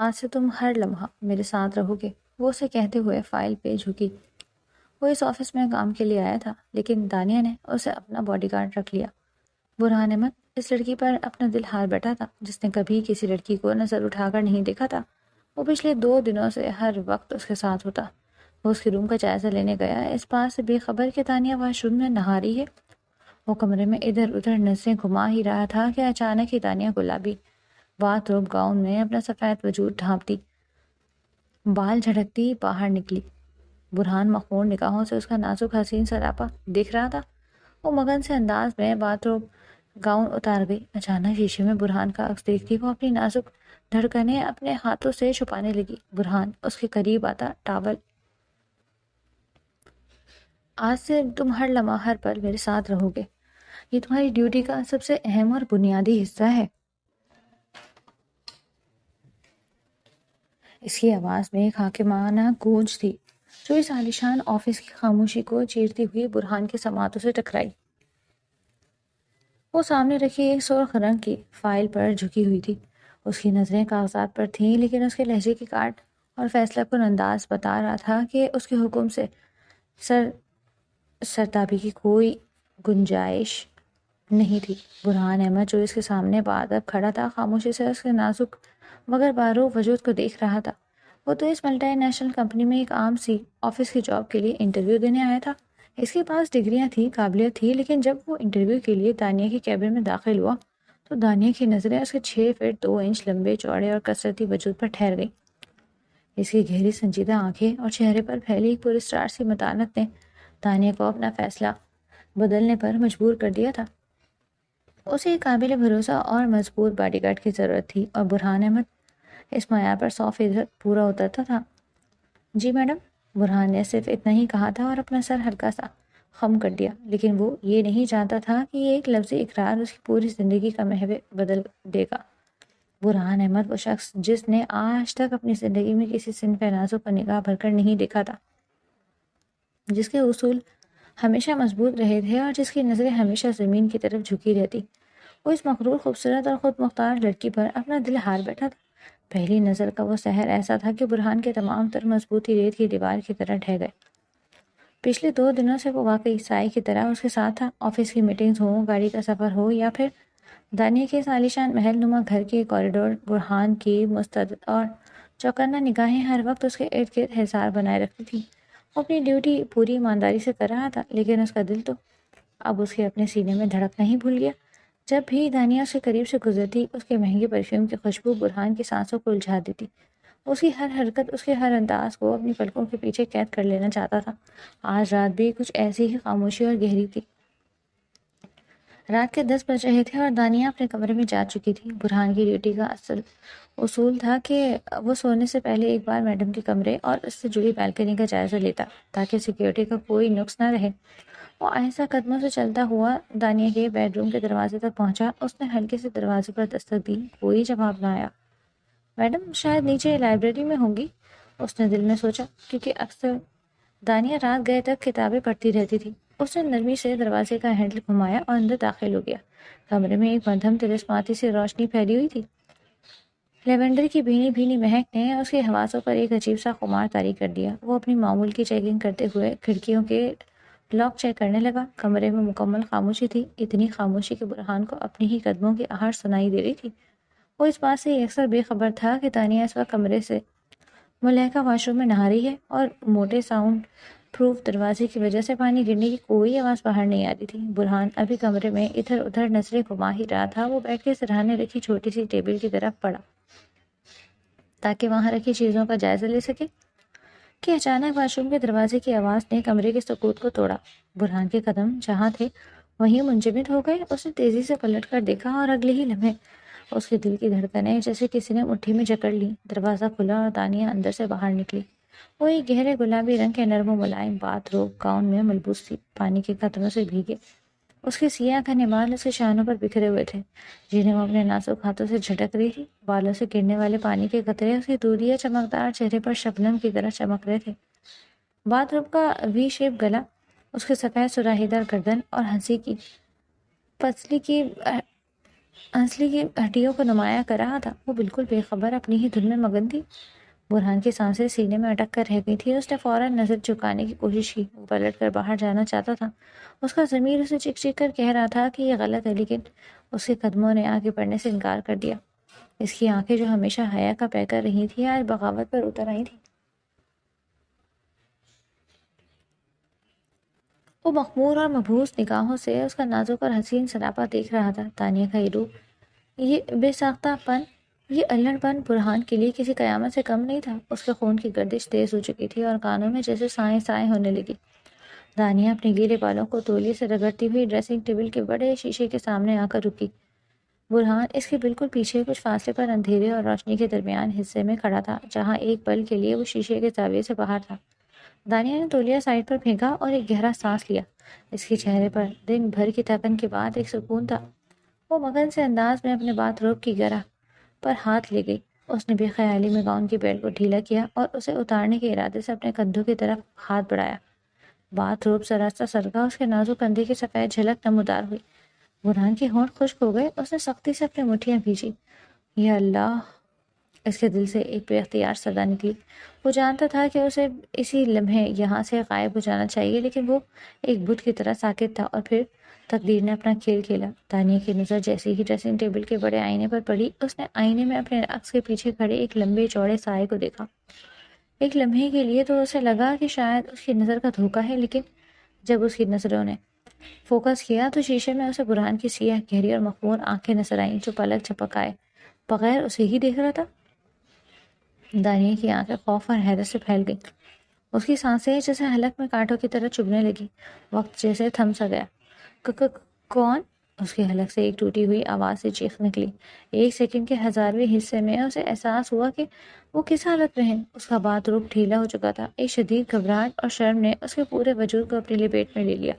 آج سے تم ہر لمحہ میرے ساتھ رہو گے، وہ اسے کہتے ہوئے فائل پہ جھکی۔ وہ اس آفس میں کام کے لیے آیا تھا، لیکن دانیہ نے اسے اپنا باڈی گارڈ رکھ لیا۔ برہان احمد اس لڑکی پر اپنا دل ہار بیٹھا تھا، جس نے کبھی کسی لڑکی کو نظر اٹھا کر نہیں دیکھا تھا۔ وہ پچھلے 2 دنوں سے ہر وقت اس کے ساتھ ہوتا۔ وہ اس کے روم کا جائزہ لینے گیا، اس بات سے بے خبر کہ دانیہ واش روم میں نہا رہی ہے۔ وہ کمرے میں ادھر ادھر نظریں گھما ہی رہا تھا کہ اچانک ہی دانیہ گلابی باتھ روب گاؤن میں اپنا سفید وجود ڈھانپتی، بال جھڑکتی باہر نکلی۔ برہان مخمور نگاہوں سے اس کا نازک حسین سراپا دیکھ رہا تھا۔ وہ مگن سے انداز میں باتھ روب گاؤن اتار گئی۔ اچانک شیشے میں برہان کا عکس دیکھتی وہ اپنی نازک دھڑکنیں اپنے ہاتھوں سے چھپانے لگی۔ برہان اس کے قریب آتا ٹاول۔ آج سے تم ہر لمحہ ہر پل میرے ساتھ رہو گے، یہ تمہاری ڈیوٹی کا سب سے اہم اور بنیادی حصہ ہے۔ اس کی آواز میں ایک حاکمانہ گونج تھی جو اس عالیشان آفس کی خاموشی کو چیرتی ہوئی برہان کے سماعتوں سے ٹکرائی۔ وہ سامنے رکھی ایک سرخ رنگ کی فائل پر جھکی ہوئی تھی۔ اس کی نظریں کاغذات پر تھیں، لیکن اس کے لہجے کی کاٹ اور فیصلہ کن انداز بتا رہا تھا کہ اس کے حکم سے سرتابی کی کوئی گنجائش نہیں تھی۔ برہان احمد جو اس کے سامنے بادب کھڑا تھا، خاموشی سے اس کے نازک مگر باروق وجود کو دیکھ رہا تھا۔ وہ تو اس ملٹی نیشنل کمپنی میں ایک عام سی آفس کی جاب کے لیے انٹرویو دینے آیا تھا۔ اس کے پاس ڈگریاں تھیں، قابلیت تھی، لیکن جب وہ انٹرویو کے لیے دانیہ کے کیبن میں داخل ہوا تو دانیہ کی نظریں اس کے 6 فٹ 2 انچ لمبے چوڑے اور کثرتی وجود پر ٹھہر گئیں۔ اس کی گہری سنجیدہ آنکھیں اور چہرے پر پھیلی ایک پر اسٹار سی متانت نے دانیہ کو اپنا فیصلہ بدلنے پر مجبور کر دیا تھا۔ اسے ایک قابل بھروسہ اور مضبوط باڈی گارڈ کی ضرورت تھی، اور برہان احمد اس معیار پر 100% پورا اترتا تھا۔ جی میڈم، برہان نے صرف اتنا ہی کہا تھا اور اپنا سر ہلکا سا خم کر دیا، لیکن وہ یہ نہیں جانتا تھا کہ یہ ایک لفظی اقرار اس کی پوری زندگی کا محور بدل دے گا۔ برہان احمد وہ شخص جس نے آج تک اپنی زندگی میں کسی صنف نازوں پر نگاہ بھر کر نہیں دیکھا تھا، جس کے اصول ہمیشہ مضبوط رہے تھے اور جس کی نظریں ہمیشہ زمین کی طرف جھکی رہتی، وہ اس مغرور، خوبصورت اور خود مختار لڑکی پر اپنا دل ہار بیٹھا تھا۔ پہلی نظر کا وہ سحر ایسا تھا کہ برہان کے تمام تر مضبوطی ریت کی دیوار کی طرح ڈھہ گئے۔ پچھلے 2 دنوں سے وہ واقعی سائے کی طرح اس کے ساتھ تھا۔ آفس کی میٹنگز ہوں، گاڑی کا سفر ہو، یا پھر دانیہ کے اس عالیشان محل نما گھر کے کوریڈور، برہان کی مستعد اور چوکنا نگاہیں ہر وقت اس کے ارد گرد حصار بنائے رکھتی تھیں۔ وہ اپنی ڈیوٹی پوری ایمانداری سے کر رہا تھا، لیکن اس کا دل تو اب اس کے اپنے سینے میں دھڑکنا ہی بھول گیا۔ جب بھی دانیہ اس کے قریب سے گزرتی، اس کے مہنگے پرفیوم کی خوشبو برہان کی سانسوں کو الجھا دیتی۔ اس کی ہر حرکت، اس کے ہر انداز کو اپنی پلکوں کے پیچھے قید کر لینا چاہتا تھا۔ آج رات بھی کچھ ایسی ہی خاموشی اور گہری تھی۔ رات کے 10 بج رہے تھے اور دانیہ اپنے کمرے میں جا چکی تھی۔ برہان کی ڈیوٹی کا اصول تھا کہ وہ سونے سے پہلے ایک بار میڈم کے کمرے اور اس سے جڑی بالکنی کا جائزہ لیتا، تاکہ سیکیورٹی کا کوئی نقص نہ رہے۔ وہ آہستہ قدموں سے چلتا ہوا دانیہ کے بیڈ روم کے دروازے تک پہنچا۔ اس نے ہلکے سے دروازے پر دستک دی، کوئی جواب نہ آیا۔ میڈم شاید نیچے لائبریری میں ہوں گی، اس نے دل میں سوچا، کیونکہ اکثر دانیہ رات گئے تک کتابیں پڑھتی رہتی تھی۔ اس نے نرمی سے دروازے کا ہینڈل گھمایا اور اندر داخل ہو گیا۔ کمرے میں ایک مدھم طلسماتی سے روشنی پھیلی ہوئی تھی۔ لیونڈر کی بھینی بھینی مہک نے اس کے حواسوں پر ایک عجیب سا خمار طاری کر دیا۔ وہ اپنی معمول کی چیکنگ کرتے ہوئے کھڑکیوں کے لاک چیک کرنے لگا۔ کمرے میں مکمل خاموشی تھی، اتنی خاموشی کہ برہان کو اپنی ہی قدموں کی آہٹ سنائی دے رہی تھی۔ وہ اس بات سے اکثر بے خبر تھا کہ دانیہ اس وقت کمرے سے ملحقہ واش روم میں نہا رہی ہے، اور موٹے ساؤنڈ پروف دروازے کی وجہ سے پانی گرنے کی کوئی آواز باہر نہیں آتی تھی۔ برہان ابھی کمرے میں ادھر ادھر نظریں گھما ہی رہا تھا۔ وہ بیٹھ کے سرہانے رکھی چھوٹی سی ٹیبل کی طرف پڑا تاکہ وہاں رکھی چیزوں کا جائزہ لے سکے کہ اچانک واش روم کے دروازے کی آواز نے کمرے کے سکوت کو توڑا۔ برہان کے قدم جہاں تھے وہیں منجمد ہو گئے۔ اس نے تیزی سے پلٹ کر دیکھا اور اگلے ہی لمحے اس کے دل کی دھڑکنیں جیسے کسی نے مٹھی میں جکڑ لی۔ دروازہ کھلا اور دانیہ اندر سے باہر نکلی۔ وہ ایک گہرے گلابی رنگ کے نرم و ملائم باتھ روب گاؤن میں ملبوس تھی، پانی کے قطروں سے بھیگے۔ اس کے سیاہ گھنے بال اس کے شانوں پر بکھرے ہوئے تھے، جنہیں وہ اپنے نازک ہاتھوں سے جھٹک رہی تھی۔ بالوں سے گرنے والے پانی کے قطرے اس کے دودھیا چمکدار چہرے پر شبنم کی طرح چمک رہے تھے۔ باتھ روب کا وی شیپ گلا، اس کے سفید سراہی دار گردن اور ہنسی کی پتلی کی اصلی کی ہڈیوں کو نمایاں کر رہا تھا۔ وہ بالکل بے خبر اپنی ہی دھن میں مگن تھی۔ برہان کی سانسیں سینے میں اٹک کر رہ گئی تھی۔ اس نے فوراً نظر جھکانے کی کوشش کی۔ وہ پلٹ کر باہر جانا چاہتا تھا۔ اس کا ضمیر اسے چیخ چیخ کر کہہ رہا تھا کہ یہ غلط ہے، لیکن اس کے قدموں نے آگے بڑھنے سے انکار کر دیا۔ اس کی آنکھیں جو ہمیشہ حیا کا پیکر رہی تھیں آج بغاوت پر اتر آئی تھیں۔ وہ مخمور اور مبہوس نگاہوں سے اس کا نازک اور حسین سراپا دیکھ رہا تھا۔ تانیہ کا یہ روپ، یہ بے ساختہ پن، یہ الڑ پن برہان کے لیے کسی قیامت سے کم نہیں تھا۔ اس کے خون کی گردش تیز ہو چکی تھی اور کانوں میں جیسے سائیں سائیں ہونے لگی۔ دانیہ اپنے گیلے بالوں کو تولیے سے رگڑتی ہوئی ڈریسنگ ٹیبل کے بڑے شیشے کے سامنے آ کر رکی۔ برہان اس کے بالکل پیچھے کچھ فاصلے پر اندھیرے اور روشنی کے درمیان حصے میں کھڑا تھا، جہاں ایک پل کے لیے وہ شیشے کے زاویے سے باہر تھا۔ دانیہ نے تولیہ سائڈ پر پھینکا اور ایک گہرا سانس لیا۔ اس کے چہرے پر دن بھر کی تھکن کے بعد ایک سکون تھا۔ وہ مگن سے انداز میں اپنے باتھ روب کی گرہ پر ہاتھ لے گئی۔ اس نے بے خیالی میں گاؤن کی بیلٹ کو ڈھیلا کیا اور اسے اتارنے کے ارادے سے اپنے کندھوں کی طرف ہاتھ بڑھایا۔ باتھ روب سراستہ سرکا، اس کے نازک کندھے کی سفید جھلک نمودار ہوئی۔ برہان کے ہونٹ خشک ہو گئے۔ اس نے سختی سے اپنی مٹھیاں بھیجی۔ یا اللہ! اس کے دل سے ایک بے اختیار صدا نکلی۔ وہ جانتا تھا کہ اسے اسی لمحے یہاں سے غائب ہو جانا چاہیے، لیکن وہ ایک بت کی طرح ساکت تھا۔ اور پھر تقدیر نے اپنا کھیل کھیلا۔ دانیہ کی نظر جیسے ہی ڈریسنگ ٹیبل کے بڑے آئینے پر پڑی، اس نے آئینے میں اپنے عکس کے پیچھے کھڑے ایک لمبے چوڑے سائے کو دیکھا۔ ایک لمحے کے لیے تو اسے لگا کہ شاید اس کی نظر کا دھوکہ ہے، لیکن جب اس کی نظروں نے فوکس کیا تو شیشے میں اسے برہان کی سیاہ گہری اور مخمور آنکھیں نظر آئیں، جو پلک جھپکائے بغیر اسے ہی دیکھ رہا تھا۔ دانیہ کی آنکھیں خوف اور حیرت سے پھیل گئیں۔ اس کی سانسیں جیسے حلق میں کانٹوں کی طرح چبھنے لگی۔ وقت جیسے تھم سا گیا۔ کون؟ اس کے حلق سے ایک ٹوٹی ہوئی آواز سے چیخ نکلی۔ ایک سیکنڈ کے ہزارویں حصے میں اسے احساس ہوا کہ وہ کس حالت میں ہے۔ اس کا باتھ روب ڈھیلا ہو چکا تھا۔ ایک شدید گھبراہٹ اور شرم نے اس کے پورے وجود کو اپنی لپیٹ میں لے لیا۔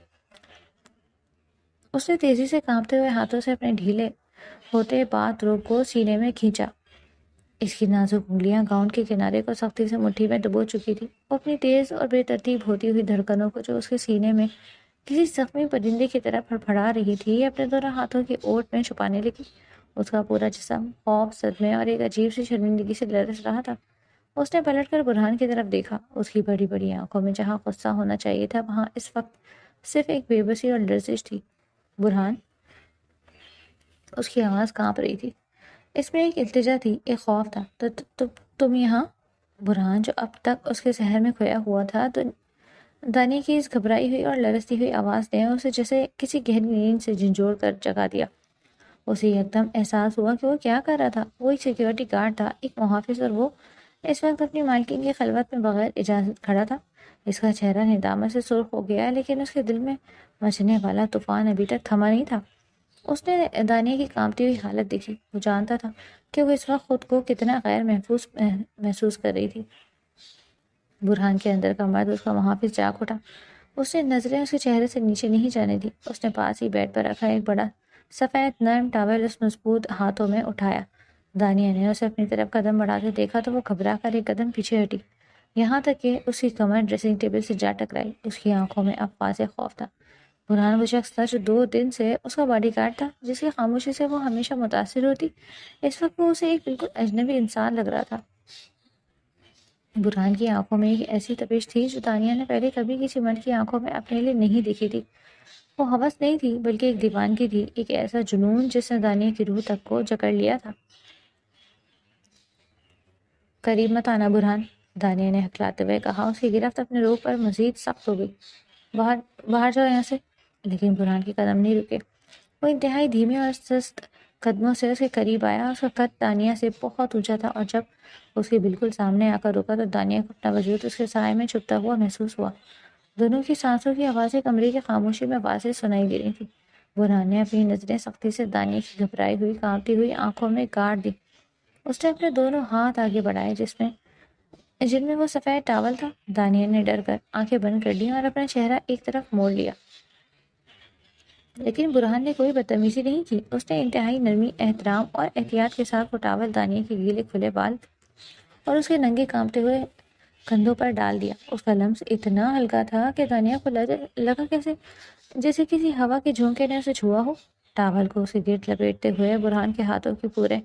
اس نے تیزی سے کانپتے ہوئے ہاتھوں سے اپنے ڈھیلے ہوتے باتھ روب کو سینے میں کھینچا۔ اس کی نازک انگلیاں گاؤن کے کنارے کو سختی سے مٹھی میں دبو چکی تھی۔ وہ اپنی تیز اور بے ترتیب ہوتی ہوئی دھڑکنوں کو، جو اس کے سینے میں کسی زخمی پرندے کی طرح پھڑپھڑا رہی تھی، اپنے دونوں ہاتھوں کی اوٹ میں چھپانے لگی۔ اس کا پورا جسم خوف، صدمے اور ایک عجیب سی شرمندگی سے لرز رہا تھا۔ اس نے پلٹ کر برہان کی طرف دیکھا۔ اس کی بڑی بڑی آنکھوں میں جہاں غصہ ہونا چاہیے تھا، وہاں اس وقت صرف ایک بے بسی اور لرزش تھی۔ برہان! اس کی آواز کانپ رہی تھی۔ اس میں ایک التجا تھی، ایک خوف تھا۔ تم یہاں؟ برہان، جو اب تک اس کے سحر میں کھویا ہوا تھا، تو دانیہ کی اس گھبرائی ہوئی اور لرزتی ہوئی آواز نے اسے جیسے کسی گہری نیند سے جھنجھوڑ کر جگا دیا۔ اسے یکدم احساس ہوا کہ وہ کیا کر رہا تھا۔ وہ ایک سیکیورٹی گارڈ تھا، ایک محافظ، اور وہ اس وقت اپنی مالکین کی خلوت میں بغیر اجازت کھڑا تھا۔ اس کا چہرہ ندامت سے سرخ ہو گیا، لیکن اس کے دل میں مچنے والا طوفان ابھی تک تھما نہیں تھا۔ اس نے دانیہ کی کانپتی ہوئی حالت دیکھی۔ وہ جانتا تھا کہ وہ اس وقت خود کو کتنا غیر محفوظ محسوس کر رہی تھی۔ برہان کے اندر کا مرد، اس کا محافظ، جاگ اٹھا۔ اس نے نظریں اس کے چہرے سے نیچے نہیں جانے دی۔ اس نے پاس ہی بیڈ پر رکھا ایک بڑا سفید نرم ٹاول اس مضبوط ہاتھوں میں اٹھایا۔ دانیہ نے اسے اپنی طرف قدم بڑھاتے دیکھا تو وہ گھبرا کر ایک قدم پیچھے ہٹی، یہاں تک کہ اس کی کمر ڈریسنگ ٹیبل سے جا ٹکرائی۔ اس کی آنکھوں میں اب واضح خوف تھا۔ برہان وہ شخص تھا جو 2 دن سے اس کا باڈی گارڈ تھا، جس کی خاموشی سے وہ ہمیشہ متاثر ہوتی۔ اس وقت وہ اسے ایک بالکل اجنبی انسان لگ رہا تھا۔ برہان کی آنکھوں میں ایک ایسی تپش تھی جو دانیہ نے پہلے کبھی کسی مرد کی آنکھوں میں اپنے لیے نہیں دیکھی تھی۔ وہ ہوس نہیں تھی، بلکہ ایک دیوانگی تھی، ایک ایسا جنون جس نے دانیہ کی روح تک کو جکڑ لیا تھا۔ قریب مت آنا برہان، دانیہ نے ہکلاتے ہوئے کہا۔ اس کی گرفت اپنے روح پر مزید سخت ہو گئی۔ باہر جاؤ یہاں سے۔ لیکن برہان کے قدم نہیں رکے۔ وہ انتہائی دھیمے اور سست قدموں سے اس کے قریب آیا۔ اس کا قد دانیہ سے بہت اونچا تھا، اور جب اس کے بالکل سامنے آ کر رکا تو دانیہ کو اپنا وجود اس کے سائے میں چھپتا ہوا محسوس ہوا۔ دونوں کی سانسوں کی آوازیں کمرے کی خاموشی میں واضح سنائی دے رہی تھیں۔ برہان نے اپنی نظریں سختی سے دانیہ کی گھبرائی ہوئی، کانپتی ہوئی آنکھوں میں گاڑ دی۔ اس نے اپنے دونوں ہاتھ آگے بڑھائے جن میں وہ سفید ٹاول تھا۔ دانیہ نے ڈر کر آنکھیں بند کر لیں اور اپنا چہرہ ایک طرف موڑ لیا، لیکن برہان نے کوئی بدتمیزی نہیں کی۔ اس نے انتہائی نرمی، احترام اور احتیاط کے ساتھ وہ ٹاول دانیہ کے گیلے کھلے بال اور اس کے ننگے کانپتے ہوئے کندھوں پر ڈال دیا۔ اس کا لمس اتنا ہلکا تھا کہ دانیہ کو لگا جیسے کسی ہوا کے جھونکے نے اسے چھوا ہو۔ ٹاول کو اسے گرد لپیٹتے ہوئے برہان کے ہاتھوں کی پورے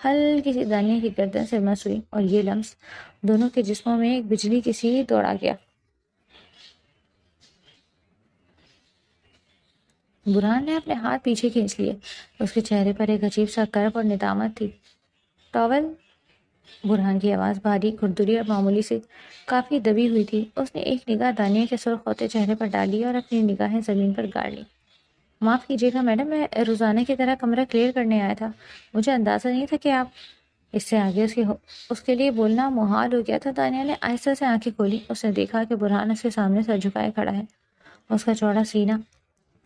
ہلکی سی دانیہ کی گردن سے مس ہوئی اور یہ لمس دونوں کے جسموں میں ایک بجلی کی سی دوڑا گیا۔ برہان نے اپنے ہاتھ پیچھے کھینچ لیے۔ اس کے چہرے پر ایک عجیب سا کرب اور ندامت تھی۔ ٹاول؟ برہان کی آواز باریک، کھردری اور معمولی سے کافی دبی ہوئی تھی۔ اس نے ایک نگاہ دانیہ کے سرخ ہوتے چہرے پر ڈالی اور اپنی نگاہیں زمین پر گاڑ لی۔ معاف کیجیے گا میڈم، میں روزانہ کی طرح کمرہ کلیئر کرنے آیا تھا۔ مجھے اندازہ نہیں تھا کہ آپ… اس سے آگے اس کے لیے بولنا محال ہو گیا تھا۔ دانیہ نے آہستہ سے آنکھیں کھولی۔ اس نے دیکھا کہ برہان اس کے سامنے سر جھکائے کھڑا ہے۔ اس کا چوڑا سینہ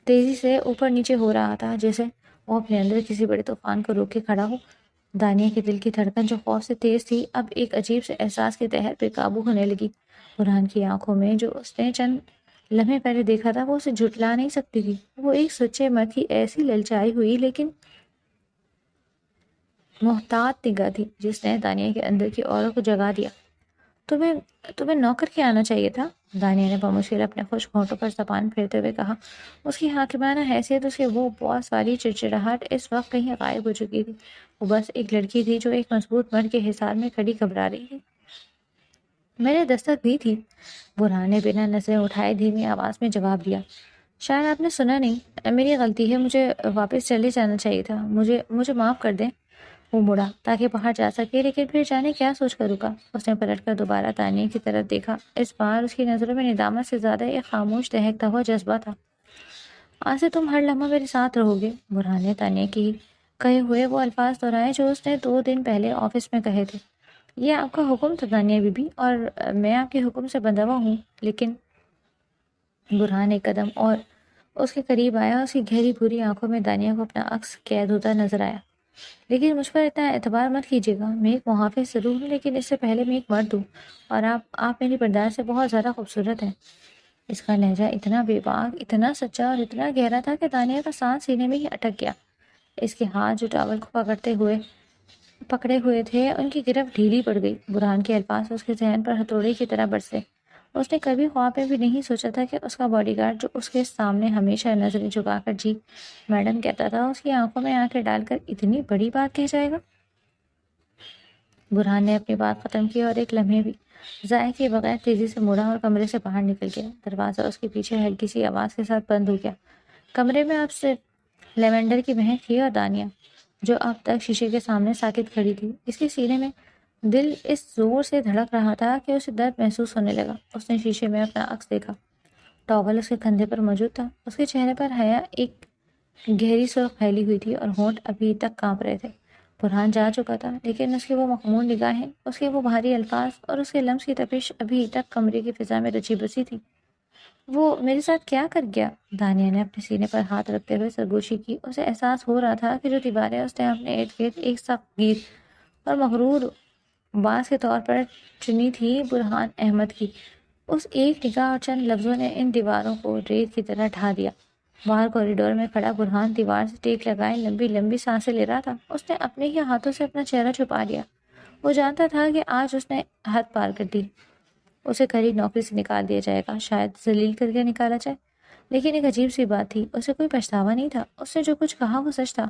تیزی سے اوپر نیچے ہو رہا تھا، جیسے وہ اپنے اندر کسی بڑے طوفان کو روک کے کھڑا ہو۔ دانیہ کے دل کی دھڑکن جو خوف سے تیز تھی، اب ایک عجیب سے احساس کے تحت بے قابو ہونے لگی۔ برہان کی آنکھوں میں جو اس نے چند لمحے پہلے دیکھا تھا وہ اسے جھٹلا نہیں سکتی تھی۔ وہ ایک سچے مرد کی ایسی للچائی ہوئی لیکن محتاط نگاہ تھی جس نے دانیہ کے اندر کی اوروں کو جگا دیا۔ تمہیں نوکر کے آنا چاہیے تھا، دانیہ نے بمشکل اپنے خشک ہونٹوں پر زبان پھیرتے ہوئے کہا۔ اس کی حاکمانہ حیثیت، اس کے وہ باس والی چڑچڑاہٹ اس وقت کہیں غائب ہو چکی تھی۔ وہ بس ایک لڑکی تھی جو ایک مضبوط مرد کے حصار میں کھڑی گھبرا رہی تھی۔ میں نے دستک دی تھی، برہان نے بنا نظریں اٹھائے دھیمی آواز میں جواب دیا۔ شاید آپ نے سنا نہیں، میری غلطی ہے، مجھے واپس چلے جانا چاہیے تھا، مجھے معاف کر دیں۔ وہ مڑا تاکہ باہر جا سکے، لیکن پھر جانے کیا سوچ کر رکا۔ اس نے پلٹ کر دوبارہ دانیہ کی طرف دیکھا۔ اس بار اس کی نظروں میں ندامت سے زیادہ ایک خاموش دہکتا ہوا جذبہ تھا۔ آج سے تم ہر لمحہ میرے ساتھ رہو گے، برہان نے دانیہ کی کہے ہوئے وہ الفاظ دہرائے جو اس نے 2 دن پہلے آفس میں کہے تھے۔ یہ آپ کا حکم تھا دانیہ بی بی، اور میں آپ کے حکم سے بندھا ہوا ہوں، لیکن… برہان ایک قدم اور اس کے قریب آیا۔ اس کی گہری بھوری آنکھوں میں دانیہ کو اپنا عکس قید ہوتا نظر آیا۔ لیکن مجھ پر اتنا اعتبار مت کیجیے گا، میں ایک محافظ ضرور ہوں لیکن اس سے پہلے میں ایک مرد ہوں، اور آپ میری برداشت سے بہت زیادہ خوبصورت ہیں۔ اس کا لہجہ اتنا بے باک، اتنا سچا اور اتنا گہرا تھا کہ دانیہ کا سانس سینے میں ہی اٹک گیا۔ اس کے ہاتھ جو ٹاول کو پکڑے ہوئے تھے، ان کی گرفت ڈھیلی پڑ گئی۔ برہان کے الفاظ اس کے ذہن پر ہتھوڑے کی طرح برسے۔ اس نے کبھی خواب میں بھی نہیں سوچا تھا کہ اس کا باڈی گارڈ جو اس کے سامنے ہمیشہ نظریں جھکا کر جی میڈم کہتا تھا، اس کی آنکھوں میں آنکھیں ڈال کر اتنی بڑی بات کہہ جائے گا۔ برہان نے اپنی بات ختم کی اور ایک لمحے بھی ضائع کیے بغیر تیزی سے مڑا اور کمرے سے باہر نکل گیا۔ دروازہ اس کے پیچھے ہلکی سی آواز کے ساتھ بند ہو گیا۔ کمرے میں اب صرف لیونڈر کی مہک تھی اور دانیہ، جو اب تک شیشے کے سامنے ساکت کھڑی تھی۔ اس کے سینے میں دل اس زور سے دھڑک رہا تھا کہ اسے درد محسوس ہونے لگا۔ اس نے شیشے میں اپنا عکس دیکھا۔ ٹاول اس کے کندھے پر موجود تھا۔ اس کے چہرے پر حیا ایک گہری سرخ پھیلی ہوئی تھی اور ہونٹ ابھی تک کانپ رہے تھے۔ برہان جا چکا تھا، لیکن اس کی وہ مخمور نگاہیں، اس کے وہ بھاری الفاظ اور اس کے لمس کی تپش ابھی تک کمرے کی فضا میں رچی بسی تھی۔ وہ میرے ساتھ کیا کر گیا؟ دانیہ نے اپنے سینے پر ہاتھ رکھتے ہوئے سرگوشی کی۔ اسے احساس ہو رہا تھا کہ جو دیواریں اس نے اپنے ارد گرد ایک سخت گیر اور مغرور باز کے طور پر چنی تھی، برہان احمد کی اس ایک نگاہ اور چند لفظوں نے ان دیواروں کو ریت کی طرح ڈھا دیا۔ باہر کوریڈور میں کھڑا برہان دیوار سے ٹیک لگائے لمبی لمبی سانسیں لے رہا تھا۔ اس نے اپنے ہی ہاتھوں سے اپنا چہرہ چھپا لیا۔ وہ جانتا تھا کہ آج اس نے حد پار کر دی۔ اسے قریب نوکری سے نکال دیا جائے گا، شاید ذلیل کر کے نکالا جائے، لیکن ایک عجیب سی بات تھی، اسے کوئی پچھتاوا نہیں تھا۔ اس نے جو کچھ کہا وہ سچ تھا۔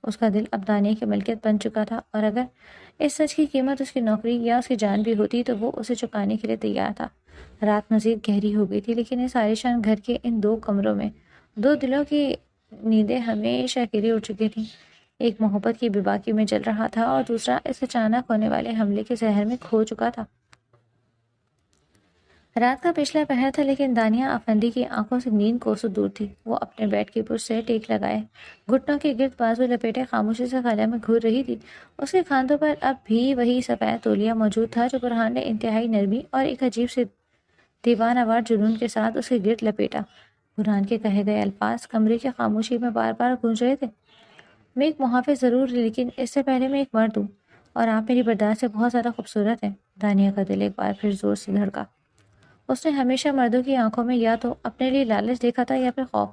اس کا دل اب دانیہ کی ملکیت بن چکا تھا، اور اگر اس سچ کی قیمت اس کی نوکری یا اس کی جان بھی ہوتی تو وہ اسے چکانے کے لیے تیار تھا۔ رات مزید گہری ہو گئی تھی، لیکن اس عالیشان گھر کے ان 2 کمروں میں 2 دلوں کی نیندیں ہمیشہ کے لیے اٹھ چکی تھیں۔ ایک محبت کی بے باکی میں جل رہا تھا اور دوسرا اس اچانک ہونے والے حملے کے زہر میں کھو چکا تھا۔ رات کا پچھلا پہر تھا، لیکن دانیہ افندی کی آنکھوں سے نیند کوسوں دور تھی۔ وہ اپنے بیڈ کی پشت سے ٹیک لگائے گھٹنوں کے گرد بازو لپیٹے خاموشی سے خلا میں گھور رہی تھی۔ اس کے کاندھوں پر اب بھی وہی سفید تولیہ موجود تھا جو برہان نے انتہائی نرمی اور ایک عجیب سے دیوانہ وار جنون کے ساتھ اس کے گرد لپیٹا۔ برہان کے کہے گئے الفاظ کمرے کی خاموشی میں بار بار گونج رہے تھے۔ میں ایک محافظ ضرور، لیکن اس سے پہلے میں ایک مرد ہوں، اور آپ میری برداشت سے بہت زیادہ خوبصورت ہیں۔ دانیہ کا دل ایک بار پھر زور سے دھڑکا۔ اس نے ہمیشہ مردوں کی آنکھوں میں یا تو اپنے لیے لالچ دیکھا تھا یا پھر خوف۔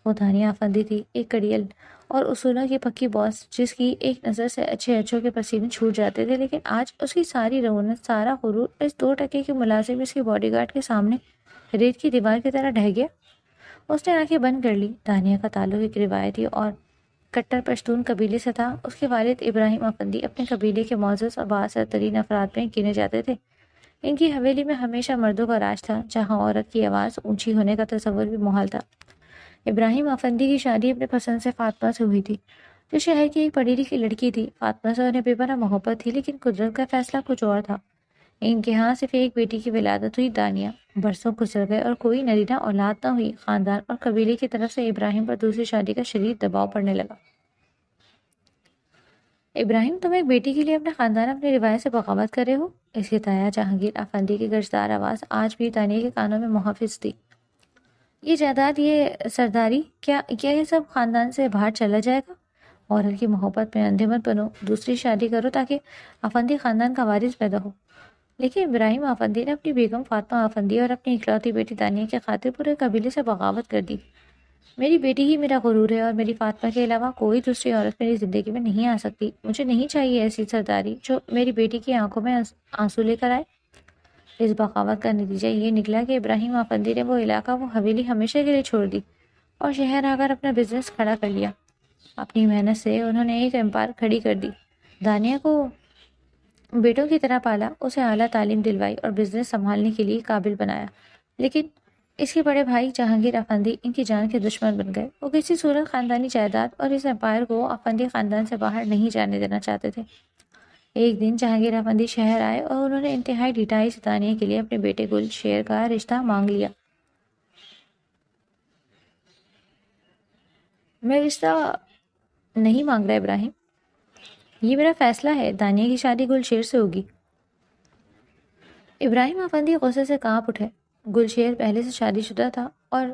وہ دانیہ افندی تھی، ایک کڑیل اور اصولوں کی پکی باس، جس کی ایک نظر سے اچھے اچھوں کے پسینے چھوٹ جاتے تھے، لیکن آج اس کی ساری رونق، سارا غرور اس 2% کے ملازم، اس کے باڈی گارڈ کے سامنے ریت کی دیوار کی طرح ڈھہ گیا۔ اس نے آنکھیں بند کر لی۔ دانیہ کا تعلق ایک روایتی اور کٹر پشتون قبیلے سے تھا۔ اس کے والد ابراہیم افندی اپنے قبیلے کے معزز اور بااثر ترین افراد میں گنے جاتے تھے۔ ان کی حویلی میں ہمیشہ مردوں کا راج تھا، جہاں عورت کی آواز اونچی ہونے کا تصور بھی محال تھا۔ ابراہیم افندی کی شادی اپنے پسند سے فاطمہ سے ہوئی تھی، جو شہر کی ایک پڑھی لکھی لڑکی تھی۔ فاطمہ سے انہیں بے پناہ محبت تھی، لیکن قدرت کا فیصلہ کچھ اور تھا۔ ان کے ہاں صرف ایک بیٹی کی ولادت ہوئی، دانیہ۔ برسوں گزر گئے اور کوئی نرینہ اولاد نہ ہوئی۔ خاندان اور قبیلے کی طرف سے ابراہیم پر دوسری شادی کا شدید دباؤ پڑنے لگا۔ ابراہیم، تم ایک بیٹی کے لیے اپنے خاندان اپنی روایت سے بغاوت کر رہے ہو؟ اس کی تایا جہانگیر افندی کی گرجدار آواز آج بھی دانیہ کے کانوں میں محافظ تھی۔ یہ جائیداد، یہ سرداری، کیا یہ سب خاندان سے باہر چلا جائے گا؟ عورت کی محبت میں اندھے مت بنو، دوسری شادی کرو تاکہ افندی خاندان کا وارث پیدا ہو۔ لیکن ابراہیم افندی نے اپنی بیگم فاطمہ افندی اور اپنی اکلوتی بیٹی دانیہ کی خاطر پورے قبیلے سے بغاوت کر دی۔ میری بیٹی ہی میرا غرور ہے، اور میری فاطمہ کے علاوہ کوئی دوسری عورت میری زندگی میں نہیں آ سکتی۔ مجھے نہیں چاہیے ایسی سرداری جو میری بیٹی کی آنکھوں میں آنسو لے کر آئے۔ اس بغاوت کا نتیجہ یہ نکلا کہ ابراہیم افندی نے وہ علاقہ، وہ حویلی ہمیشہ کے لیے چھوڑ دی اور شہر آ کر اپنا بزنس کھڑا کر لیا۔ اپنی محنت سے انہوں نے ایک امپائر کھڑی کر دی، دانیہ کو بیٹوں کی طرح پالا، اسے اعلیٰ تعلیم دلوائی اور بزنس سنبھالنے کے لیے قابل بنایا۔ لیکن اس کے بڑے بھائی جہانگیر افندی ان کی جان کے دشمن بن گئے۔ وہ کسی صورت خاندانی جائیداد اور اس امپائر کو افندی خاندان سے باہر نہیں جانے دینا چاہتے تھے۔ ایک دن جہانگیر افندی شہر آئے اور انہوں نے انتہائی ڈھٹائی سے دانیہ کے لیے اپنے بیٹے گل شیر کا رشتہ مانگ لیا۔ میں رشتہ نہیں مانگ رہا ابراہیم، یہ میرا فیصلہ ہے، دانیہ کی شادی گل شیر سے ہوگی۔ ابراہیم افندی غصے سے کانپ اٹھے۔ گل شیر پہلے سے شادی شدہ تھا اور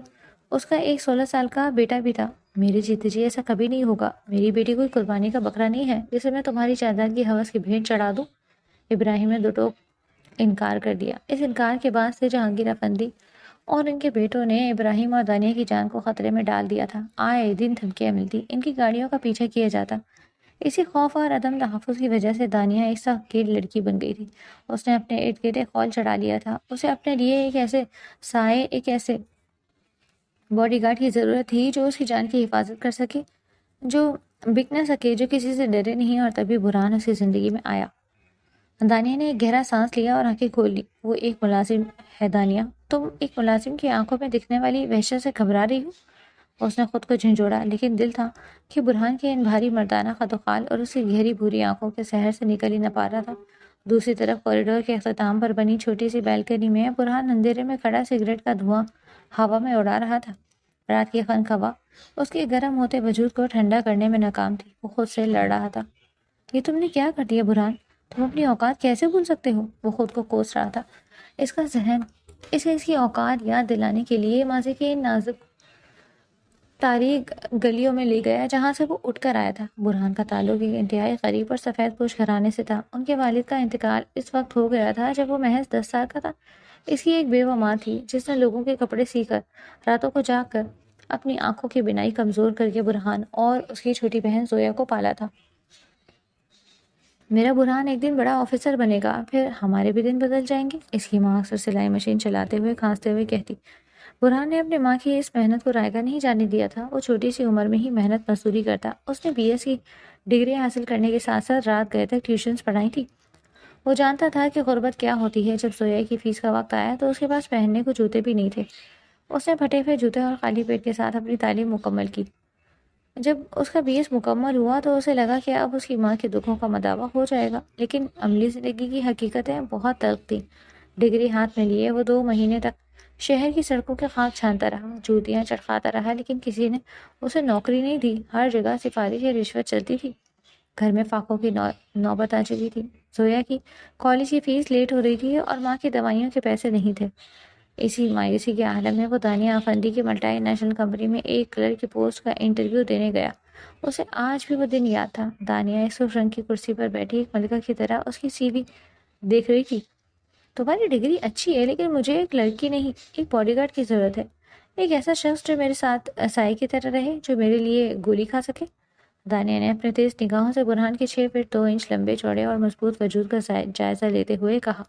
اس کا ایک 16 سال کا بیٹا بھی تھا۔ میرے جیتے جی ایسا کبھی نہیں ہوگا۔ میری بیٹی کوئی قربانی کا بکرا نہیں ہے جسے میں تمہاری جائیداد کی ہوس کی بھیٹ چڑھا دوں۔ ابراہیم نے دو ٹوک انکار کر دیا۔ اس انکار کے بعد سے جہانگیر افندی اور ان کے بیٹوں نے ابراہیم اور دانیہ کی جان کو خطرے میں ڈال دیا تھا۔ آئے دن دھمکیاں ملتی، ان کی گاڑیوں کا پیچھا کیا جاتا۔ اسی خوف اور عدم تحفظ کی وجہ سے دانیہ ایک سخت گیر لڑکی بن گئی تھی۔ اس نے اپنے ارد گرد ایک خول چڑھا لیا تھا۔ اسے اپنے لیے ایک ایسے سائے، ایک ایسے باڈی گارڈ کی ضرورت تھی جو اس کی جان کی حفاظت کر سکے، جو بک نہ سکے، جو کسی سے ڈرے نہیں۔ اور تبھی بحران اس کی زندگی میں آیا۔ دانیہ نے ایک گہرا سانس لیا اور آنکھیں کھول لی۔ وہ ایک ملازم ہے دانیہ، تم ایک ملازم کی آنکھوں میں دکھنے والی وحشت سے گھبرا رہی ہو؟ اس نے خود کو جھنجھوڑا، لیکن دل تھا کہ برہان کے ان بھاری مردانہ خد و خال اور اس کی گہری بھوری آنکھوں کے سحر سے نکل ہی نہ پا رہا تھا۔ دوسری طرف کوریڈور کے اختتام پر بنی چھوٹی سی بیلکنی میں برہان اندھیرے میں کھڑا سگریٹ کا دھواں ہوا میں اڑا رہا تھا۔ رات کی خنک ہوا اس کے گرم ہوتے وجود کو ٹھنڈا کرنے میں ناکام تھی۔ وہ خود سے لڑ رہا تھا، یہ تم نے کیا کر دیا برہان؟ تم اپنی اوقات کیسے بھول سکتے ہو؟ وہ خود کو کوس رہا تھا۔ اس کا ذہن اسے اس کی اوقات یاد دلانے کے لیے ماضی کے ان نازک تاریک گلیوں میں لے گیا جہاں سے وہ اٹھ کر آیا تھا۔ برہان کا تعلق ایک انتہائی غریب اور سفید پوش گھرانے سے تھا۔ ان کے والد کا انتقال اس وقت ہو گیا تھا جب وہ محض 10 سال کا تھا۔ اس کی ایک بیوہ ماں تھی جس نے لوگوں کے کپڑے سی کر، راتوں کو جاگ کر، اپنی آنکھوں کی بینائی کمزور کر کے برہان اور اس کی چھوٹی بہن زویا کو پالا تھا۔ میرا برہان ایک دن بڑا آفیسر بنے گا، پھر ہمارے بھی دن بدل جائیں گے، اس کی ماں اکثر سلائی مشین چلاتے ہوئے کھانستے ہوئے کہتی۔ برہان نے اپنے ماں کی اس محنت کو رائگاں نہیں جانے دیا تھا۔ وہ چھوٹی سی عمر میں ہی محنت مزدوری کرتا۔ اس نے BS کی ڈگری حاصل کرنے کے ساتھ ساتھ رات گئے تک ٹیوشنز پڑھائی تھی۔ وہ جانتا تھا کہ غربت کیا ہوتی ہے۔ جب زویا کی فیس کا وقت آیا تو اس کے پاس پہننے کو جوتے بھی نہیں تھے۔ اس نے پھٹے ہوئے جوتے اور خالی پیٹ کے ساتھ اپنی تعلیم مکمل کی۔ جب اس کا BS مکمل ہوا تو اسے لگا کہ اب اس کی ماں کے دکھوں کا مداوع ہو جائے گا، لیکن عملی زندگی کی حقیقتیں بہت تلخ تھیں۔ ڈگری ہاتھ میں لیے وہ 2 مہینے تک شہر کی سڑکوں کے خاک چھانتا رہا، جوتیاں چٹکاتا رہا، لیکن کسی نے اسے نوکری نہیں دی۔ ہر جگہ سفارش یا رشوت چلتی تھی۔ گھر میں فاقوں کی نوبت آ چکی تھی۔ زویا کی کالج کی فیس لیٹ ہو رہی تھی اور ماں کی دوائیوں کے پیسے نہیں تھے۔ اسی مایوسی کے عالم میں وہ دانیہ افندی کی ملٹی نیشنل کمپنی میں ایک کلرک کی پوسٹ کا انٹرویو دینے گیا۔ اسے آج بھی وہ دن یاد تھا۔ دانیہ ایک سرخ رنگ کی کرسی پر بیٹھی ایک ملکہ کی طرح اس کی CV دیکھ رہی تھی۔ تمہاری ڈگری اچھی ہے، لیکن مجھے ایک لڑکی نہیں، ایک باڈی گارڈ کی ضرورت ہے۔ ایک ایسا شخص جو میرے ساتھ سائے کی طرح رہے، جو میرے لیے گولی کھا سکے۔ دانیہ نے اپنے تیز نگاہوں سے برہان کے 6 فٹ 2 انچ لمبے چوڑے اور مضبوط وجود کا جائزہ لیتے ہوئے کہا،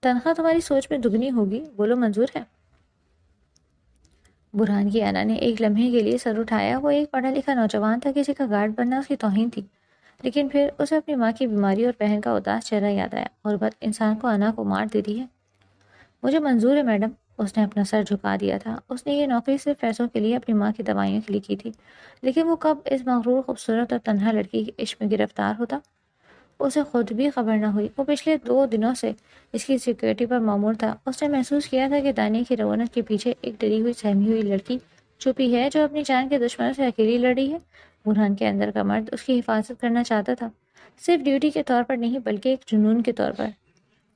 تنخواہ تمہاری سوچ میں دگنی ہوگی، بولو منظور ہے؟ برہان کی انا نے ایک لمحے کے لیے سر اٹھایا. وہ ایک پڑھا لکھا نوجوان تھا، کسی کا گارڈ بننا اس کی توہین تھی. لیکن پھر اسے اپنی ماں کی بیماری اور بہن کا اداس چہرہ یاد آیا. غربت انسان کو انا کو مار دیتی ہے. مجھے منظور ہے میڈم. اس نے اپنا سر جھکا دیا تھا. اس نے یہ نوکری صرف پیسوں کے لیے اپنی ماں کی دوائیوں کے لیے کی تھی. لیکن وہ کب اس مغرور خوبصورت اور تنہا لڑکی کے عشق میں گرفتار ہوتا، اسے خود بھی خبر نہ ہوئی. وہ پچھلے 2 دنوں سے اس کی سیکورٹی پر مامور تھا. اس نے محسوس کیا تھا کہ دانیہ کی رونق کے پیچھے ایک ڈری ہوئی سہمی ہوئی لڑکی چھپی ہے جو اپنی جان کے دشمنوں سے اکیلی لڑ رہی ہے. برہان کے اندر کا مرد اس کی حفاظت کرنا چاہتا تھا، صرف ڈیوٹی کے طور پر نہیں بلکہ ایک جنون کے طور پر.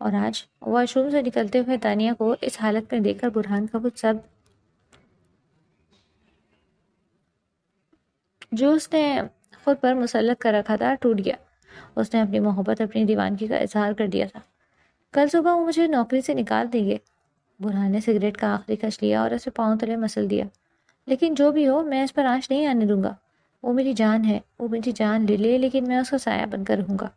اور آج واش روم سے نکلتے ہوئے دانیہ کو اس حالت میں دیکھ کر برہان کا وہ سب جو اس نے خود پر مسلط کر رکھا تھا ٹوٹ گیا. اس نے اپنی محبت اپنی دیوانگی کا اظہار کر دیا تھا. کل صبح وہ مجھے نوکری سے نکال دیں گے. برہان نے سگریٹ کا آخری کش لیا اور اسے پاؤں تلے مسل دیا. لیکن جو بھی ہو میں اس پر آنچ نہیں آنے دوں گا. وہ میری جان ہے. وہ میری جان لے لے لیکن میں اس کا سایہ بن کر رہوں گا.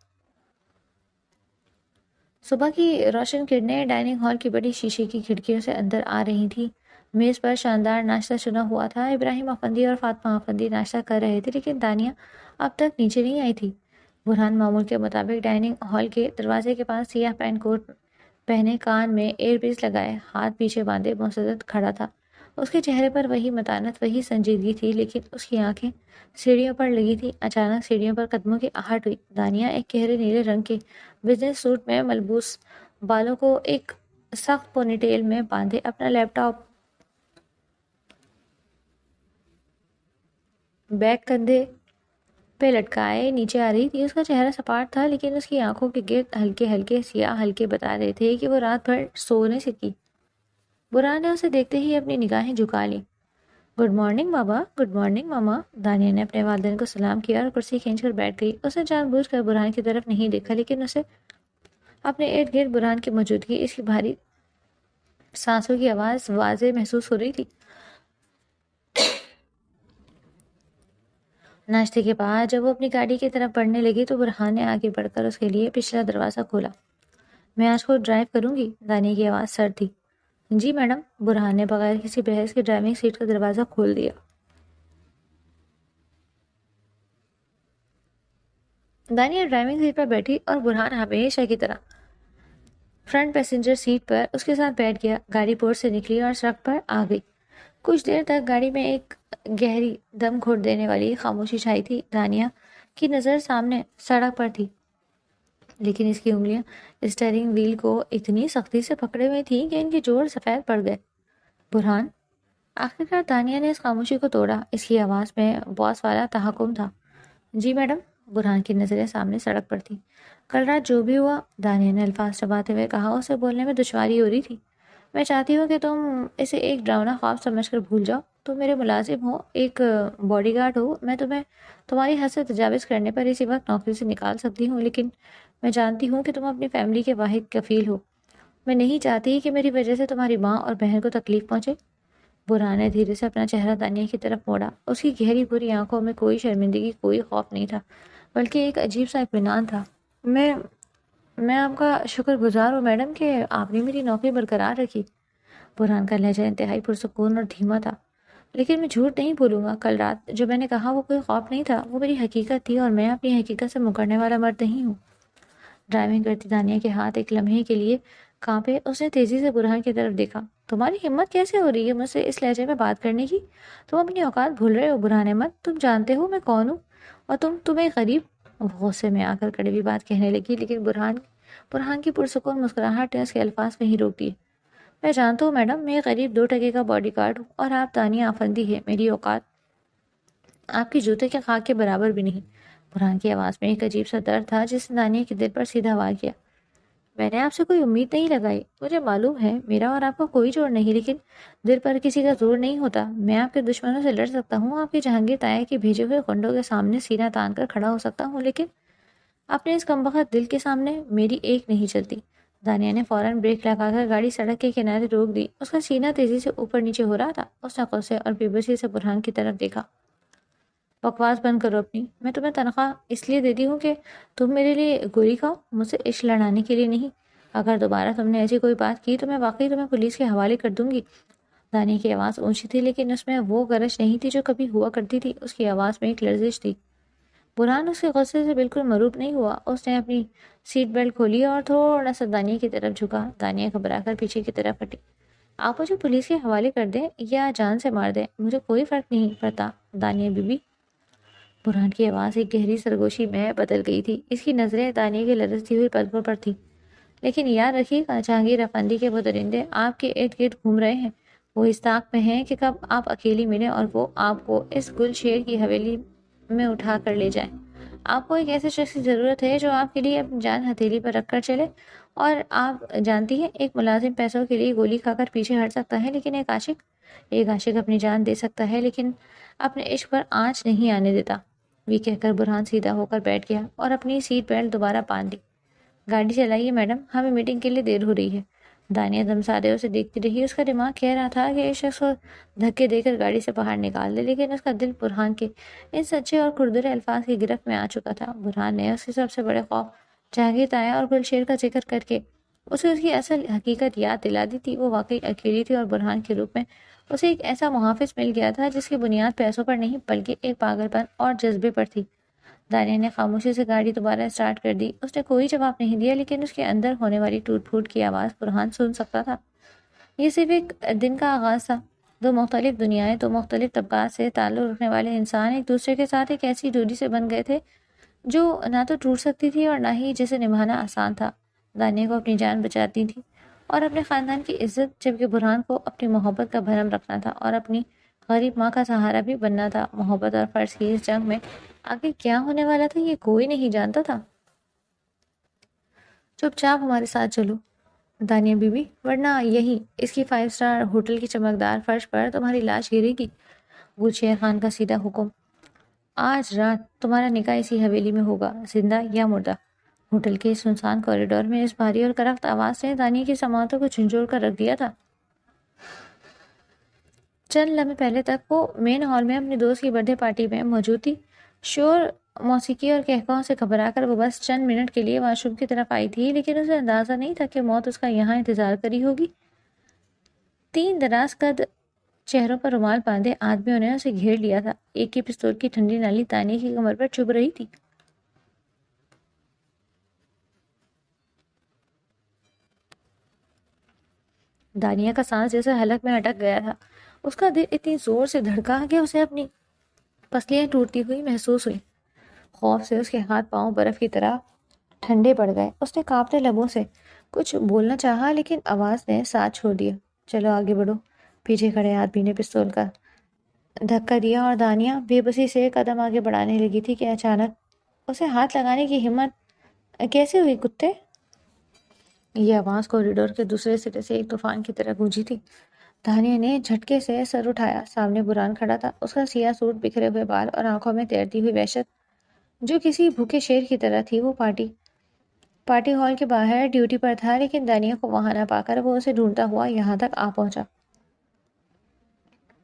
صبح کی روشن کرنیں ڈائننگ ہال کی بڑی شیشے کی کھڑکیوں سے اندر آ رہی تھیں. میز پر شاندار ناشتہ چنا ہوا تھا. ابراہیم افندی اور فاطمہ افندی ناشتہ کر رہے تھے لیکن دانیہ اب تک نیچے نہیں آئی تھی. برہان معمول کے مطابق ڈائننگ ہال کے دروازے کے پاس سیاہ پینٹ کوٹ پہنے، کان میں ایئر پیس لگائے، ہاتھ پیچھے باندھے مستعد کھڑا تھا. اس کے چہرے پر وہی متانت، وہی سنجیدگی تھی، لیکن اس کی آنکھیں سیڑھیوں پر لگی تھی. اچانک سیڑھیوں پر قدموں کی آہٹ ہوئی. دانیہ ایک گہرے نیلے رنگ کے بزنس سوٹ میں ملبوس، بالوں کو ایک سخت پونی ٹیل میں باندھے، اپنا لیپ ٹاپ بیگ کندھے پہ لٹکائے نیچے آ رہی تھی. اس کا چہرہ سپاٹ تھا لیکن اس کی آنکھوں کے گرد ہلکے ہلکے سیاہ حلقے بتا رہے تھے کہ وہ رات بھر سو نہیں سکی. برہان نے اسے دیکھتے ہی اپنی نگاہیں جھکا لی. گڈ مارننگ بابا. گڈ مارننگ ماما. دانیہ نے اپنے والدین کو سلام کیا اور کرسی کھینچ کر بیٹھ گئی. اس نے جان بوجھ کر برہان کی طرف نہیں دیکھا لیکن اسے اپنے ارد گرد برہان کی موجودگی، اس کی بھاری سانسوں کی آواز واضح محسوس ہو رہی تھی. ناشتے کے بعد جب وہ اپنی گاڑی کی طرف بڑھنے لگی تو برہان نے آگے بڑھ کر اس کے لیے پچھلا دروازہ کھولا. میں آج خود ڈرائیو کروں گی. دانیہ کی آواز سرد تھی. جی میڈم. برہان نے بغیر کسی بحث کے ڈرائیونگ سیٹ کا دروازہ کھول دیا. دانیہ ڈرائیونگ سیٹ پر بیٹھی اور برہان ہمیشہ کی طرح فرنٹ پیسنجر سیٹ پر اس کے ساتھ بیٹھ گیا. گاڑی پورٹ سے نکلی اور سڑک پر آ گئی. کچھ دیر تک گاڑی میں ایک گہری دم گھوٹ دینے والی خاموشی چھائی تھی. دانیہ کی نظر سامنے سڑک پر تھی لیکن اس کی انگلیاں اسٹیئرنگ وہیل کو اتنی سختی سے پکڑے ہوئے تھیں کہ ان کے جوڑ سفید پڑ گئے. برہان. آخرکار دانیہ نے اس خاموشی کو توڑا. اس کی آواز میں باس والا تحکم تھا. جی میڈم. برہان کی نظریں سامنے سڑک پر تھیں. کل رات جو بھی ہوا، دانیہ نے الفاظ چباتے ہوئے کہا. اسے بولنے میں دشواری ہو رہی تھی. میں چاہتی ہوں کہ تم اسے ایک ڈراؤنا خواب سمجھ کر بھول جاؤ. تم میرے ملازم ہو، ایک باڈی گارڈ ہو. میں تمہیں تمہاری حد سے تجاوز کرنے پر اسی وقت نوکری سے نکال سکتی ہوں، لیکن میں جانتی ہوں کہ تم اپنی فیملی کے واحد کفیل ہو. میں نہیں چاہتی کہ میری وجہ سے تمہاری ماں اور بہن کو تکلیف پہنچے. برہان نے دھیرے سے اپنا چہرہ دانیہ کی طرف موڑا. اس کی گہری بری آنکھوں میں کوئی شرمندگی، کوئی خوف نہیں تھا، بلکہ ایک عجیب سا اطمینان تھا. میں آپ کا شکر گزار ہوں میڈم کہ آپ نے میری نوکری برقرار رکھی. برہان کا لہجہ انتہائی پرسکون اور دھیما تھا. لیکن میں جھوٹ نہیں بولوں گا. کل رات جو میں نے کہا وہ کوئی خواب نہیں تھا، وہ میری حقیقت تھی اور میں اپنی حقیقت سے مکرنے والا مرد نہیں ہوں. ڈرائیونگ کرتی دانیہ کے ہاتھ ایک لمحے کے لیے کانپے. اس نے تیزی سے برہان کی طرف دیکھا. تمہاری ہمت کیسے ہو رہی ہے مجھ سے اس لہجے میں بات کرنے کی؟ تم اپنی اوقات بھول رہے ہو برہان احمد. تم جانتے ہو میں کون ہوں اور تمہیں غریب. وہ غصے میں آ کر کڑوی بات کہنے لگی لیکن برہان کی پرسکون مسکراہٹ نے اس کے الفاظ وہیں روک دیے. میں جانتا ہوں میڈم، میں قریب 2% کا باڈی گارڈ ہوں اور آپ دانیہ افندی ہے. میری اوقات آپ کی جوتے کے خاک کے برابر بھی نہیں. برہان کی آواز میں ایک عجیب سا درد تھا جس نے دانیہ کے دل پر سیدھا وار کیا. میں نے آپ سے کوئی امید نہیں لگائی. مجھے معلوم ہے میرا اور آپ کا کوئی جوڑ نہیں، لیکن دل پر کسی کا زور نہیں ہوتا. میں آپ کے دشمنوں سے لڑ سکتا ہوں، آپ کے جہانگیر تایا کے بھیجے ہوئے گنڈوں کے سامنے سینہ تان کر کھڑا ہو سکتا ہوں، لیکن اپنے اس کمبخت دل کے سامنے میری ایک نہیں چلتی. دانیہ نے فوراً بریک لگا کر گاڑی سڑک کے کنارے روک دی. اس کا سینہ تیزی سے اوپر نیچے ہو رہا تھا. اس نے غصے اور بے بسی سے برہان کی طرف دیکھا. بکواس بند کرو اپنی. میں تمہیں تنخواہ اس لیے دیتی ہوں کہ تم میرے لیے گولی کھاؤ، مجھ سے عشق لڑانے کے لیے نہیں. اگر دوبارہ تم نے ایسی کوئی بات کی تو میں واقعی تمہیں پولیس کے حوالے کر دوں گی. دانیہ کی آواز اونچی تھی لیکن اس میں وہ گرج نہیں تھی جو کبھی ہوا کرتی تھی. اس کی آواز میں ایک لرزش تھی. برہان اس کے غصے سے بالکل مروب نہیں ہوا. اس نے اپنی سیٹ بیلٹ کھولی اور تھوڑا سا دانیہ کی طرف جھکا. دانیہ گھبرا کر پیچھے کی طرف ہٹی. آپ مجھے پولیس کے حوالے کر دیں یا جان سے مار دیں, مجھے کوئی فرق نہیں پڑتا دانیہ بی بی. برہان کی آواز ایک گہری سرگوشی میں بدل گئی تھی. اس کی نظریں دانیہ کی لرزتی ہوئی پلکوں پر تھیں. لیکن یاد رکھیے گا, جہانگیر افندی کے وہ درندے آپ کے ارد گرد گھوم رہے ہیں. وہ اس طاق میں ہیں کہ کب آپ اکیلی ملیں اور وہ آپ کو اس گل شیر کی حویلی میں اٹھا کر لے جائیں. آپ کو ایک ایسے شخص کی ضرورت ہے جو آپ کے لیے اپنی جان ہتھیلی پر رکھ کر چلے. اور آپ جانتی ہیں, ایک ملازم پیسوں کے لیے گولی کھا کر پیچھے ہٹ سکتا ہے, لیکن ایک عاشق اپنی جان دے سکتا ہے لیکن اپنے عشق پر آنچ نہیں آنے دیتا. یہ کہہ کر برہان سیدھا ہو کر بیٹھ گیا اور اپنی سیٹ بیلٹ دوبارہ باندھ دی. گاڑی چلائیے میڈم, ہمیں میٹنگ کے لیے دیر ہو رہی ہے. دانیہ دمسادے اسے دیکھتی رہی. اس کا دماغ کہہ رہا تھا کہ اس شخص کو دھکے دے کر گاڑی سے باہر نکال دے, لیکن اس کا دل برہان کے ان سچے اور کھردرے الفاظ کی گرفت میں آ چکا تھا. برہان نے اس کے سب سے بڑے خوف جہانگیر تایا اور گلشیر کا ذکر کر کے اسے اس کی اصل حقیقت یاد دلا دی تھی. وہ واقعی اکیلی تھی اور برہان کے روپ میں اسے ایک ایسا محافظ مل گیا تھا جس کی بنیاد پیسوں پر نہیں بلکہ ایک پاگل پن اور جذبے پر تھی. دانیہ نے خاموشی سے گاڑی دوبارہ اسٹارٹ کر دی. اس نے کوئی جواب نہیں دیا, لیکن اس کے اندر ہونے والی ٹوٹ پھوٹ کی آواز برہان سن سکتا تھا. یہ صرف ایک دن کا آغاز تھا. دو مختلف دنیایں, دو مختلف طبقات سے تعلق رکھنے والے انسان ایک دوسرے کے ساتھ ایک ایسی جوڑی سے بن گئے تھے جو نہ تو ٹوٹ سکتی تھی اور نہ ہی جسے نبھانا آسان تھا. دانیہ کو اپنی جان بچاتی تھی اور اپنے خاندان کی عزت, جبکہ برہان کو اپنی محبت کا بھرم رکھنا تھا اور اپنی غریب ماں کا سہارا بھی بننا تھا. محبت اور فرض کی اس جنگ میں آگے کیا ہونے والا تھا یہ کوئی نہیں جانتا تھا. چپ چاپ ہمارے ساتھ چلو دانیہ بی بی, ورنہ یہی اس کی 5 اسٹار ہوٹل کی چمکدار فرش پر تمہاری لاش گرے گی. گلشیر خان کا سیدھا حکم, آج رات تمہارا نکاح اسی حویلی میں ہوگا, زندہ یا مردہ. ہوٹل کے سنسان کوریڈور میں اس بھاری اور کرخت آواز نے دانیہ کی سماعتوں کو جھنجھوڑ کر رکھ دیا تھا. چند لمحے پہلے تک وہ مین ہال میں اپنے دوست کی برتھ ڈے پارٹی میں موجود تھی. شور, موسیقی اور قہقہوں سے گھبرا کر وہ بس چند منٹ کے لیے واش روم کی طرف آئی تھی, لیکن اسے اندازہ نہیں تھا کہ موت اس کا یہاں انتظار کری ہوگی. 3 دراز قد چہروں پر رومال باندھے آدمیوں نے اسے گھیر لیا تھا. ایک کی پستول کی ٹھنڈی نالی دانیہ کی کمر پر چبھ رہی تھی. دانیہ کا سانس جیسے حلق میں اٹک گیا تھا. اس کا دل اتنی زور سے دھڑکا کہ اسے اپنی پسلیاں ٹوٹتی ہوئی محسوس ہوئی. خوف سے اس کے ہاتھ پاؤں برف کی طرح ٹھنڈے پڑ گئے. اس نے کانپتے لبوں سے کچھ بولنا چاہا, لیکن آواز نے ساتھ چھوڑ دیا. چلو آگے بڑھو. پیچھے کھڑے آدمی نے پستول کا دھکا دیا اور دانیہ بے بسی سے قدم آگے بڑھانے لگی تھی کہ اچانک اسے ہاتھ لگانے کی ہمت کیسے ہوئی کتے. یہ آواز کوریڈور کے دوسرے سرے سے ایک طوفان کی طرح گونجی تھی. دانیہ نے جھٹکے سے سر اٹھایا. سامنے برہان کھڑا تھا. اس کا سیاہ سوٹ, بکھرے ہوئے بال اور آنکھوں میں تیرتی ہوئی وحشت جو کسی بھوکے شیر کی طرح تھی. وہ پارٹی ہال کے باہر ڈیوٹی پر تھا, لیکن دانیہ کو وہاں نہ پا کر وہ اسے ڈھونڈتا ہوا یہاں تک آ پہنچا.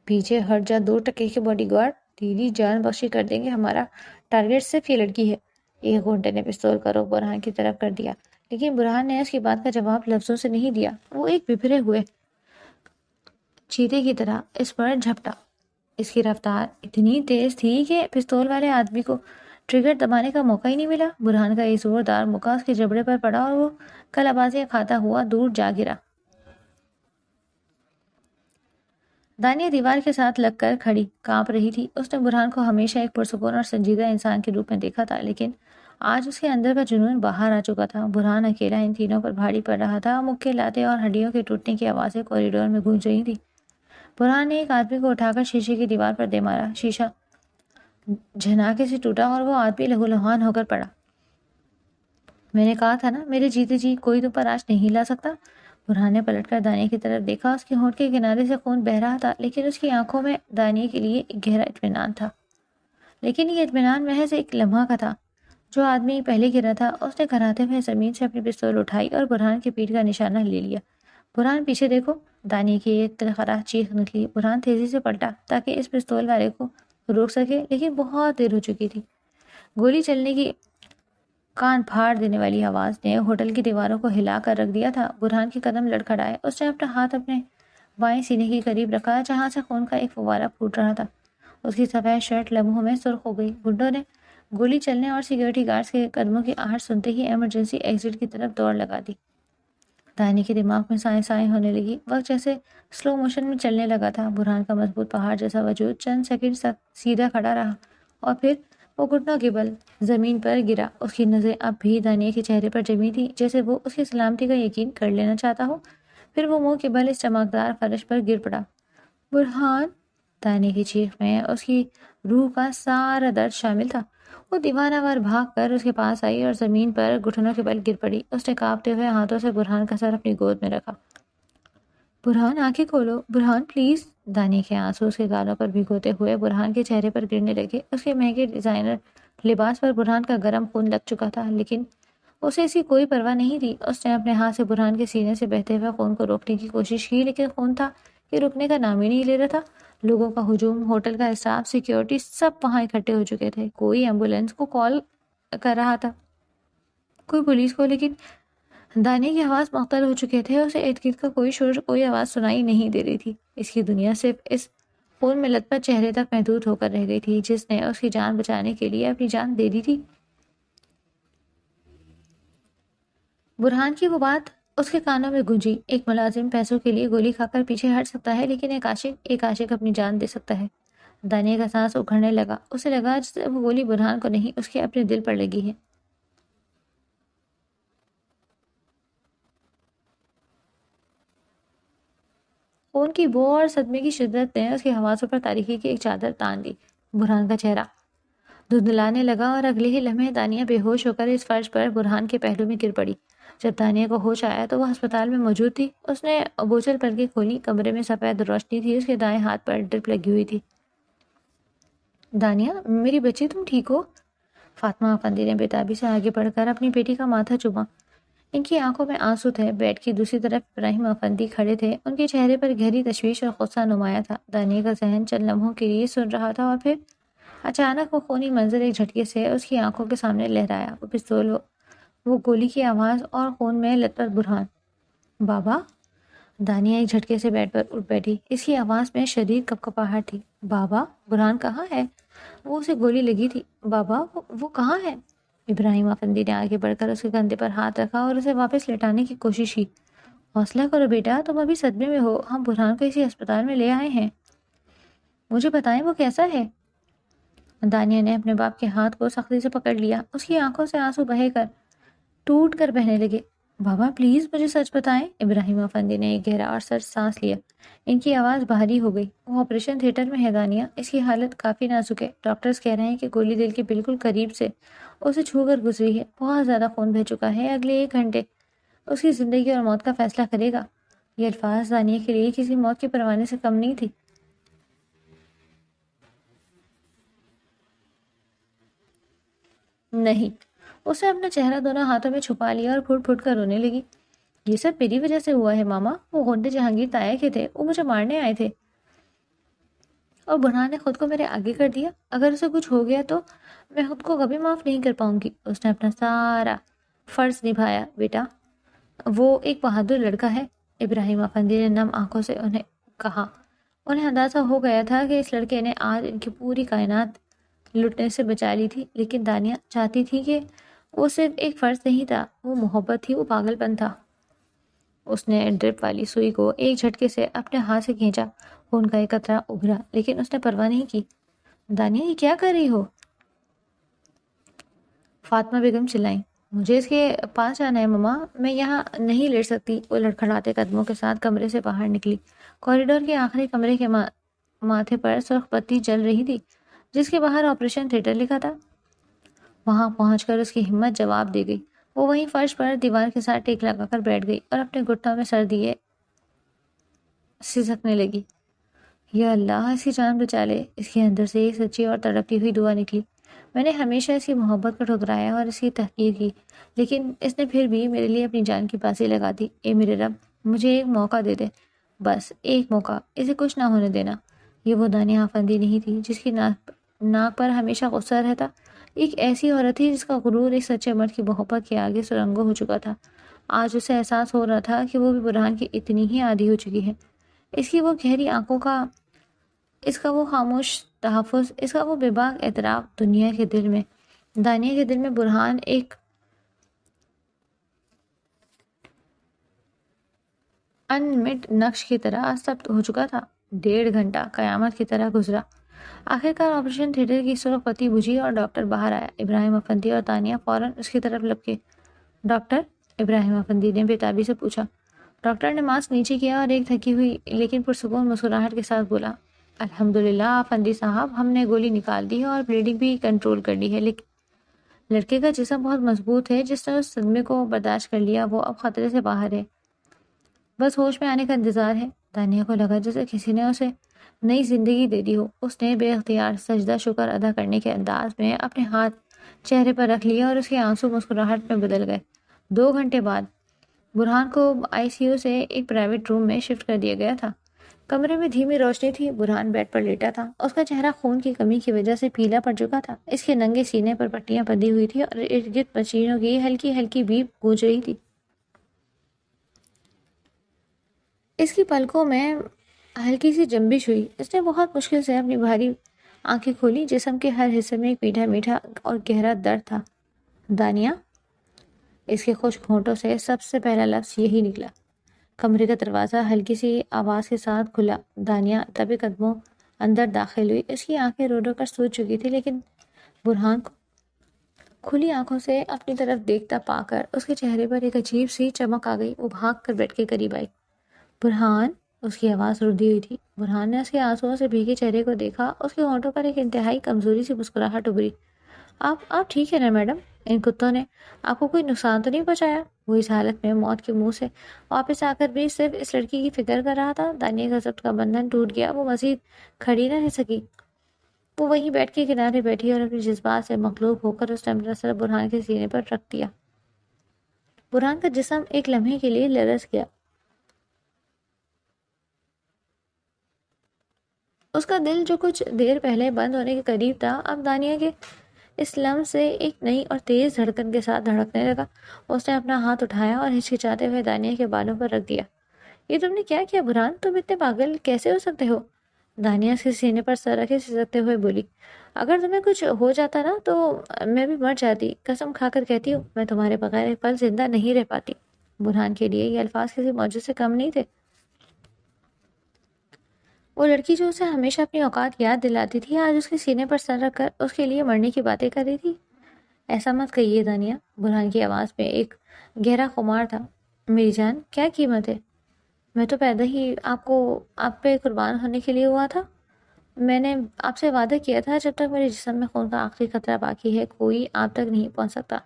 پیچھے ہٹ جا 2 ٹکے کے باڈی گارڈ, تیری جان بخشی کر دیں گے. ہمارا ٹارگیٹ صرف یہ لڑکی ہے. ایک گھونٹے نے پستول کا رخ برہان کی طرف کر دیا, لیکن برہان نے اس کی بات کا جواب لفظوں سے نہیں دیا. وہ ایک بپھرے ہوئے چیتے کی طرح اس پر جھپٹا. اس کی رفتار اتنی تیز تھی کہ پستول والے آدمی کو ٹریگر دبانے کا موقع ہی نہیں ملا. برہان کا ایک زوردار مکہ اس کے جبڑے پر پڑا اور وہ کلابازیاں کھاتا ہوا دور جا گرا. دانیہ دیوار کے ساتھ لگ کر کھڑی کانپ رہی تھی. اس نے برہان کو ہمیشہ ایک پرسکون اور سنجیدہ انسان کے روپ میں دیکھا تھا, لیکن آج اس کے اندر کا جنون باہر آ چکا تھا. برہان اکیلا ان تینوں پر بھاری پڑ رہا تھا. مکے لاتے اور ہڈیوں کے ٹوٹنے کی آوازیں کوریڈور میں گونج رہی تھی. برہان نے ایک آدمی کو اٹھا کر شیشے کی دیوار پر دے مارا. شیشہ جھناکے سے ٹوٹا اور وہ آدمی لہولہان ہو کر پڑا. میں نے کہا تھا نا, میرے جیتے جی کوئی تم پر آج نہیں لا سکتا. برہان نے پلٹ کر دانیہ کی طرف دیکھا. اس کے ہونٹ کے کنارے سے خون بہہ رہا تھا, لیکن اس کی آنکھوں میں دانیہ کے لیے ایک گہرا اطمینان تھا. لیکن یہ اطمینان محض ایک لمحہ کا تھا. جو آدمی پہلے گرا تھا اس نے کراتے ہوئے زمین سے اپنی پستول اٹھائی اور برہان کی پیٹھ کا نشانہ لے لیا. برہان پیچھے دیکھو. دانیہ کی ایک تلخراہ چیخ نکلی. برہان تیزی سے پلٹا تاکہ اس پستول والے کو روک سکے, لیکن بہت دیر ہو چکی تھی. گولی چلنے کی کان پھاڑ دینے والی آواز نے ہوٹل کی دیواروں کو ہلا کر رکھ دیا تھا. برہان کے قدم لڑکھڑائے. اس نے اپنا ہاتھ اپنے بائیں سینے کے قریب رکھا جہاں سے خون کا ایک فوارہ پھوٹ رہا تھا۔ اس کی سفید شرٹ لمحوں میں سرخ ہو گئی۔ گنڈوں نے گولی چلنے اور سیکیورٹی گارڈز کے قدموں کی آہٹ سنتے ہی ایمرجنسی ایگزٹ کی طرف دوڑ لگا دی۔ دانی کے دماغ میں سائیں سائیں ہونے لگی۔ وقت جیسے سلو موشن میں چلنے لگا تھا۔ برہان کا مضبوط پہاڑ جیسا وجود چند سیکنڈ تک سیدھا کھڑا رہا اور پھر وہ گھٹنوں کے بل زمین پر گرا۔ اس کی نظریں اب بھی دانیہ کے چہرے پر جمی تھی، جیسے وہ اس کی سلامتی کا یقین کر لینا چاہتا ہو۔ پھر وہ منہ کے بل اس چمکدار فرش پر گر پڑا۔ برہان! دانیہ کی چیخ میں اس کی روح کا سارا درد شامل تھا۔ وہ دیوانہ وار بھاگ کر اس کے پاس آئی اور زمین پر گھٹنوں کے بل گر پڑی۔ اس نے کانپتے ہوئے ہاتھوں سے برہان کا سر اپنی گود میں رکھا۔ برہان آنکھیں کھولو، برہان پلیز۔ دانیہ کے آنسو اس کے گالوں پر بھگوتے ہوئے برہان کے چہرے پر گرنے لگے۔ اس کے مہنگے ڈیزائنر لباس پر برہان کا گرم خون لگ چکا تھا، لیکن اسے اس کی کوئی پرواہ نہیں تھی۔ اس نے اپنے ہاتھ سے برہان کے سینے سے بہتے ہوئے خون کو روکنے کی کوشش کی، لیکن خون تھا کہ رکنے کا نام ہی نہیں لے رہا تھا۔ لوگوں کا ہجوم، ہوٹل کا اسٹاف، سیکیورٹی، سب وہاں اکٹھے ہو چکے تھے۔ کوئی ایمبولینس کو کال کر رہا تھا، کوئی پولیس کو، لیکن دانیہ کی آواز معطل ہو چکے تھے۔ اسے ارد گرد کا کوئی شور، کوئی آواز سنائی نہیں دے رہی تھی۔ اس کی دنیا صرف اس خون میں لت پت چہرے تک محدود ہو کر رہ گئی تھی، جس نے اس کی جان بچانے کے لیے اپنی جان دے دی تھی۔ برہان کی وہ بات اس کے کانوں میں گونجی۔ ایک ملازم پیسوں کے لیے گولی کھا کر پیچھے ہٹ سکتا ہے، لیکن ایک عاشق اپنی جان دے سکتا ہے۔ دانیہ کا سانس اکھڑنے لگا۔ اسے لگا جیسے وہ گولی برہان کو نہیں، اس کے اپنے دل پر لگی ہے۔ خون کی بو اور صدمے کی شدت نے اس کے حواسوں پر تاریکی کی ایک چادر تان دی۔ برہان کا چہرہ دھندلانے لگا اور اگلے ہی لمحے دانیہ بے ہوش ہو کر اس فرش پر برہان کے پہلو میں گر پڑی۔ جب دانیہ کو ہوش آیا تو وہ ہسپتال میں موجود تھی۔ اس نے بوچھل پلکیں کھولی۔ کمرے میں سفید روشنی تھی۔ اس کے دائیں ہاتھ پر ڈرپ لگی ہوئی تھی۔ دانیہ میری بچی، تم ٹھیک ہو؟ فاطمہ افندی نے بےتابی سے آگے بڑھ کر اپنی بیٹی کا ماتھا چوما۔ ان کی آنکھوں میں آنسو تھے۔ بیڈ کی دوسری طرف ابراہیم افندی کھڑے تھے۔ ان کے چہرے پر گہری تشویش اور غصہ نمایاں تھا۔ دانیہ کا ذہن چند لمحوں کے لیے سن رہا تھا اور پھر اچانک وہ خونی منظر ایک جھٹکے سے اس کی آنکھوں کے سامنے لہرایا۔ وہ پستول، وہ گولی کی آواز اور خون میں لت پت برہان۔ بابا! دانیہ ایک جھٹکے سے بیڈ پر اٹھ بیٹھی۔ اس کی آواز میں شدید کپکپاہٹ تھی۔ بابا! برہان کہاں ہے؟ وہ اسے گولی لگی تھی۔ بابا وہ کہاں ہے؟ ابراہیم افندی نے آگے بڑھ کر اس کے کندھے پر ہاتھ رکھا اور اسے واپس لٹانے کی کوشش کی۔ حوصلہ کرو بیٹا، تم ابھی صدمے میں ہو۔ ہم برہان کو اسی ہسپتال میں لے آئے ہیں۔ مجھے بتائیں وہ کیسا ہے؟ دانیہ نے اپنے باپ کے ہاتھ کو سختی سے پکڑ لیا۔ اس کی آنکھوں سے آنسو بہے کر ٹوٹ کر بہنے لگے۔ بابا پلیز مجھے سچ بتائیں۔ ابراہیم افندی نے ایک گہرا اور سچ سانس لیا۔ ان کی آواز بھاری ہو گئی۔ وہ آپریشن تھیٹر میں ہے دانیہ، اس کی حالت کافی نازک ہے۔ ڈاکٹرز کہہ رہے ہیں کہ گولی دل کے بالکل قریب سے اسے چھو کر گزری ہے۔ بہت زیادہ خون بہہ چکا ہے۔ اگلے 1 گھنٹے اس کی زندگی اور موت کا فیصلہ کرے گا۔ یہ الفاظ دانیہ کے لیے کسی موت کے پروانے سے کم نہیں تھی۔ نہیں، اس نے اپنا چہرہ دونوں ہاتھوں میں چھپا لیا اور پھٹ پھٹ کر رونے لگی۔ یہ سب میری وجہ سے ہوا ہے ماما۔ وہ غنڈے جہانگیر تایا کے تھے، وہ مجھے مارنے آئے تھے اور برہان نے خود کو میرے آگے کر دیا۔ اگر اسے کچھ ہو گیا تو میں خود کو کبھی معاف نہیں کر پاؤں گی۔ اس نے اپنا سارا فرض نبھایا بیٹا، وہ ایک بہادر لڑکا ہے۔ ابراہیم افندی نے نم آنکھوں سے انہیں کہا۔ انہیں اندازہ ہو گیا تھا کہ اس لڑکے نے آج ان کی پوری کائنات لٹنے سے بچا لی تھی، لیکن دانیہ چاہتی تھی کہ وہ صرف ایک فرض نہیں تھا، وہ محبت تھی، وہ پاگل پن تھا۔ اس نے ڈرپ والی سوئی کو ایک جھٹکے سے اپنے ہاتھ سے کھینچا۔ خون کا ایک قطرہ ابھرا، لیکن اس نے پرواہ نہیں کی۔ دانیہ یہ کیا کر رہی ہو؟ فاطمہ بیگم چلائیں۔ مجھے اس کے پاس جانا ہے مما، میں یہاں نہیں لیٹ سکتی۔ وہ لڑکھڑاتے قدموں کے ساتھ کمرے سے باہر نکلی۔ کوریڈور کے آخری کمرے کے ماتھے پر سرخ بتی جل رہی تھی، جس کے باہر آپریشن تھیٹر لکھا تھا۔ وہاں پہنچ کر اس کی ہمت جواب دے گئی۔ وہ وہیں فرش پر دیوار کے ساتھ ٹیک لگا کر بیٹھ گئی اور اپنے گھٹنوں میں سر دیے سسکنے لگی۔ یا اللہ، اس کی جان بچا لے۔ اس کے اندر سے ایک سچی اور تڑپتی ہوئی دعا نکلی۔ میں نے ہمیشہ اس کی محبت کو ٹھکرایا اور اس کی تحقیر کی، لیکن اس نے پھر بھی میرے لیے اپنی جان کی بازی لگا دی۔ اے میرے رب، مجھے ایک موقع دے دے، بس ایک موقع، اسے کچھ نہ ہونے دینا۔ یہ وہ دانیہ افندی نہیں تھی جس کی ناک پر ہمیشہ غصہ رہتا۔ ایک ایسی عورت تھی جس کا غرور ایک سچے مرد کی محبت کے آگے سرنگوں ہو چکا تھا۔ آج اسے احساس ہو رہا تھا کہ وہ بھی برہان کی اتنی ہی عادی ہو چکی ہے۔ اس کی وہ گہری آنکھوں کا، اس کا وہ خاموش تحفظ، اس کا وہ بے باک اعتراف، دانیہ کے دل میں برہان ایک انمٹ نقش کی طرح ثبت ہو چکا تھا۔ 1.5 گھنٹہ قیامت کی طرح گزرا۔ آخرکار آپریشن تھیٹر کی سرخ بتی بجھی اور ڈاکٹر باہر آیا۔ ابراہیم افندی اور دانیہ فوراً اس کی طرف لپکے۔ ڈاکٹر؟ ابراہیم افندی نے بےتابی سے پوچھا۔ ڈاکٹر نے ماسک نیچے کیا اور ایک تھکی ہوئی لیکن پرسکون مسکراہٹ کے ساتھ بولا، الحمدللہ افندی صاحب، ہم نے گولی نکال دی ہے اور بلیڈنگ بھی کنٹرول کر لی ہے، لیکن لڑکے کا جسم بہت مضبوط ہے، جس نے اس صدمے کو برداشت کر لیا، وہ اب خطرے سے باہر ہے، بس ہوش میں آنے کا انتظار ہے۔ دانیہ کو لگا جیسے کسی نے اسے نئی زندگی دے دی ہو۔ اس نے بے اختیار سجدہ شکر ادا کرنے کے انداز میں اپنے ہاتھ چہرے پر رکھ لیے اور اس کے آنسو مسکراہٹ میں بدل گئے۔ 2 گھنٹے بعد برہان کو آئی سی یو سے ایک پرائیویٹ روم میں شفٹ کر دیا گیا تھا۔ کمرے میں دھیمی روشنی تھی۔ برہان بیڈ پر لیٹا تھا۔ اس کا چہرہ خون کی کمی کی وجہ سے پیلا پڑ چکا تھا۔ اس کے ننگے سینے پر پٹیاں بندھی ہوئی تھی اور ارد گرد مشینوں کی ہلکی ہلکی بیپ گونج رہی تھی۔ اس کی پلکوں میں ہلکی سی جنبش ہوئی۔ اس نے بہت مشکل سے اپنی بھاری آنکھیں کھولی۔ جسم کے ہر حصے میں ایک میٹھا میٹھا اور گہرا درد تھا۔ دانیہ؟ اس کے خشک ہونٹوں سے سب سے پہلا لفظ یہی نکلا۔ کمرے کا دروازہ ہلکی سی آواز کے ساتھ کھلا۔ دانیہ دبے قدموں اندر داخل ہوئی۔ اس کی آنکھیں رو رو کر سوج چکی تھی، لیکن برہان کو کھلی آنکھوں سے اپنی طرف دیکھتا پا کر اس کے چہرے پر ایک عجیب سی چمک آ گئی۔ وہ بھاگ کر بیڈ کے قریب آئی۔ برہان؟ اس کی آواز رودی ہوئی تھی۔ برہان نے اس کے آنسوؤں سے بھیگے چہرے کو دیکھا۔ اس کے ہونٹوں پر ایک انتہائی کمزوری سی مسکراہٹ ابھری۔ آپ ٹھیک ہے نا میڈم؟ ان کتوں نے آپ کو کوئی نقصان تو نہیں پہنچایا؟ وہ اس حالت میں موت کے منہ سے واپس آ کر بھی صرف اس لڑکی کی فکر کر رہا تھا۔ دانیہ کا ضبط کا بندھن ٹوٹ گیا۔ وہ مزید کھڑی نہ رہ سکی۔ وہ وہیں بیڈ کے کنارے بیٹھی اور اپنے جذبات سے مغلوب ہو کر اس نے اپنا سر برہان کے سینے پر رکھ دیا۔ برہان کا جسم ایک لمحے کے لیے لرز گیا۔ اس کا دل جو کچھ دیر پہلے بند ہونے کے قریب تھا، اب دانیہ کے اس لمح سے ایک نئی اور تیز دھڑکن کے ساتھ دھڑکنے لگا۔ اس نے اپنا ہاتھ اٹھایا اور ہچکچاتے ہوئے دانیہ کے بالوں پر رکھ دیا۔ یہ تم نے کیا کیا برہان؟ تم اتنے پاگل کیسے ہو سکتے ہو؟ دانیہ اس کے سینے پر سر رکھے سسکتے ہوئے بولی، اگر تمہیں کچھ ہو جاتا نا تو میں بھی مر جاتی۔ قسم کھا کر کہتی ہوں، میں تمہارے بغیر ایک پل زندہ نہیں رہ پاتی۔ برہان کے لیے یہ الفاظ کسی معجزے سے کم نہیں تھے۔ وہ لڑکی جو اسے ہمیشہ اپنی اوقات یاد دلاتی تھی، آج اس کے سینے پر سر رکھ کر اس کے لیے مرنے کی باتیں کر رہی تھی۔ ایسا مت کہیے دانیہ۔ برہان کی آواز میں ایک گہرا خمار تھا۔ میری جان، کیا قیمت ہے؟ میں تو پیدا ہی آپ پہ قربان ہونے کے لیے ہوا تھا۔ میں نے آپ سے وعدہ کیا تھا، جب تک میرے جسم میں خون کا آخری قطرہ باقی ہے، کوئی آپ تک نہیں پہنچ سکتا۔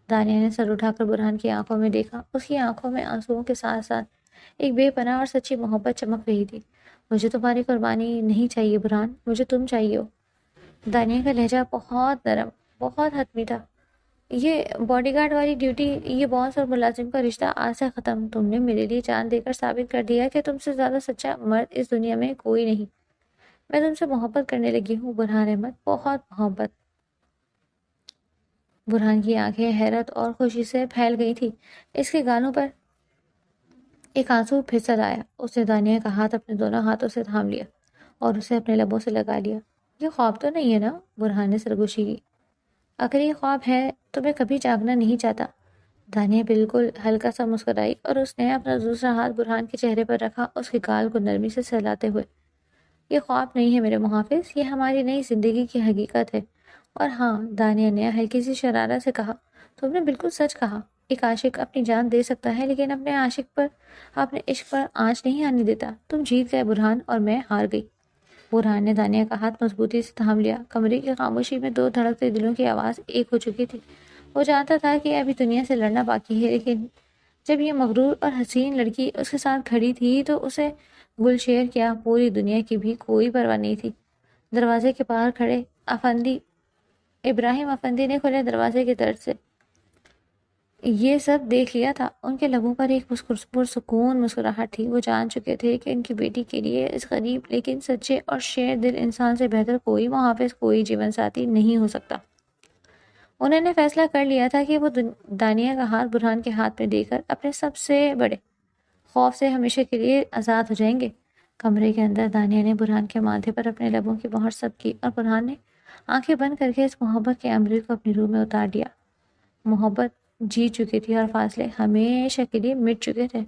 دانیہ نے سر اٹھا کر برہان کی آنکھوں میں دیکھا۔ اس کی آنکھوں میں آنسوؤں کے ساتھ ساتھ ایک بے پناہ اور سچی محبت چمک رہی تھی۔ مجھے تمہاری قربانی نہیں چاہیے برہان، مجھے تم چاہیے ہو۔ دانیہ کا لہجہ بہت نرم، بہت حتمی تھا۔ یہ باڈی گارڈ والی ڈیوٹی، یہ باس اور ملازم کا رشتہ آج سے ختم۔ تم نے میرے لیے جان دے کر ثابت کر دیا کہ تم سے زیادہ سچا مرد اس دنیا میں کوئی نہیں۔ میں تم سے محبت کرنے لگی ہوں برہان احمد، بہت محبت۔ برہان کی آنکھیں حیرت اور خوشی سے پھیل گئی تھی۔ اس کے گالوں پر ایک آنسو پھسل آیا۔ اس نے دانیہ کا ہاتھ اپنے دونوں ہاتھوں سے تھام لیا اور اسے اپنے لبوں سے لگا لیا۔ یہ خواب تو نہیں ہے نا؟ برہان نے سرگوشی کی۔ اگر یہ خواب ہے تو میں کبھی جاگنا نہیں چاہتا۔ دانیہ بالکل ہلکا سا مسکرائی اور اس نے اپنا دوسرا ہاتھ برہان کے چہرے پر رکھا، اس کے گال کو نرمی سے سہلاتے ہوئے۔ یہ خواب نہیں ہے میرے محافظ، یہ ہماری نئی زندگی کی حقیقت ہے۔ اور ہاں، دانیہ نے ہلکی سی شرارت سے کہا، تم نے بالکل سچ کہا۔ ایک عاشق اپنی جان دے سکتا ہے، لیکن اپنے عشق پر آنچ نہیں آنے دیتا۔ تم جیت گئے برہان اور میں ہار گئی۔ برہان نے دانیہ کا ہاتھ مضبوطی سے تھام لیا۔ کمرے کی خاموشی میں 2 دھڑکتے دلوں کی آواز ایک ہو چکی تھی۔ وہ جانتا تھا کہ ابھی دنیا سے لڑنا باقی ہے، لیکن جب یہ مغرور اور حسین لڑکی اس کے ساتھ کھڑی تھی تو اسے گلشیر کیا پوری دنیا کی بھی کوئی پرواہ نہیں تھی۔ دروازے کے باہر کھڑے ابراہیم افندی نے کھلے دروازے کے درد سے یہ سب دیکھ لیا تھا۔ ان کے لبوں پر ایک پرسکون مسکراہٹ تھی۔ وہ جان چکے تھے کہ ان کی بیٹی کے لیے اس غریب لیکن سچے اور شیر دل انسان سے بہتر کوئی محافظ، کوئی جیون ساتھی نہیں ہو سکتا۔ انہوں نے فیصلہ کر لیا تھا کہ وہ دانیہ کا ہاتھ برہان کے ہاتھ میں دے کر اپنے سب سے بڑے خوف سے ہمیشہ کے لیے آزاد ہو جائیں گے۔ کمرے کے اندر دانیہ نے برہان کے ماتھے پر اپنے لبوں کی مہر ثبت کی اور برہان نے آنکھیں بند کر کے اس محبت کے امرت کو اپنی روح میں اتار دیا۔ محبت جیت چکی تھی اور فاصلے ہمیشہ کے لیے مٹ چکے تھے۔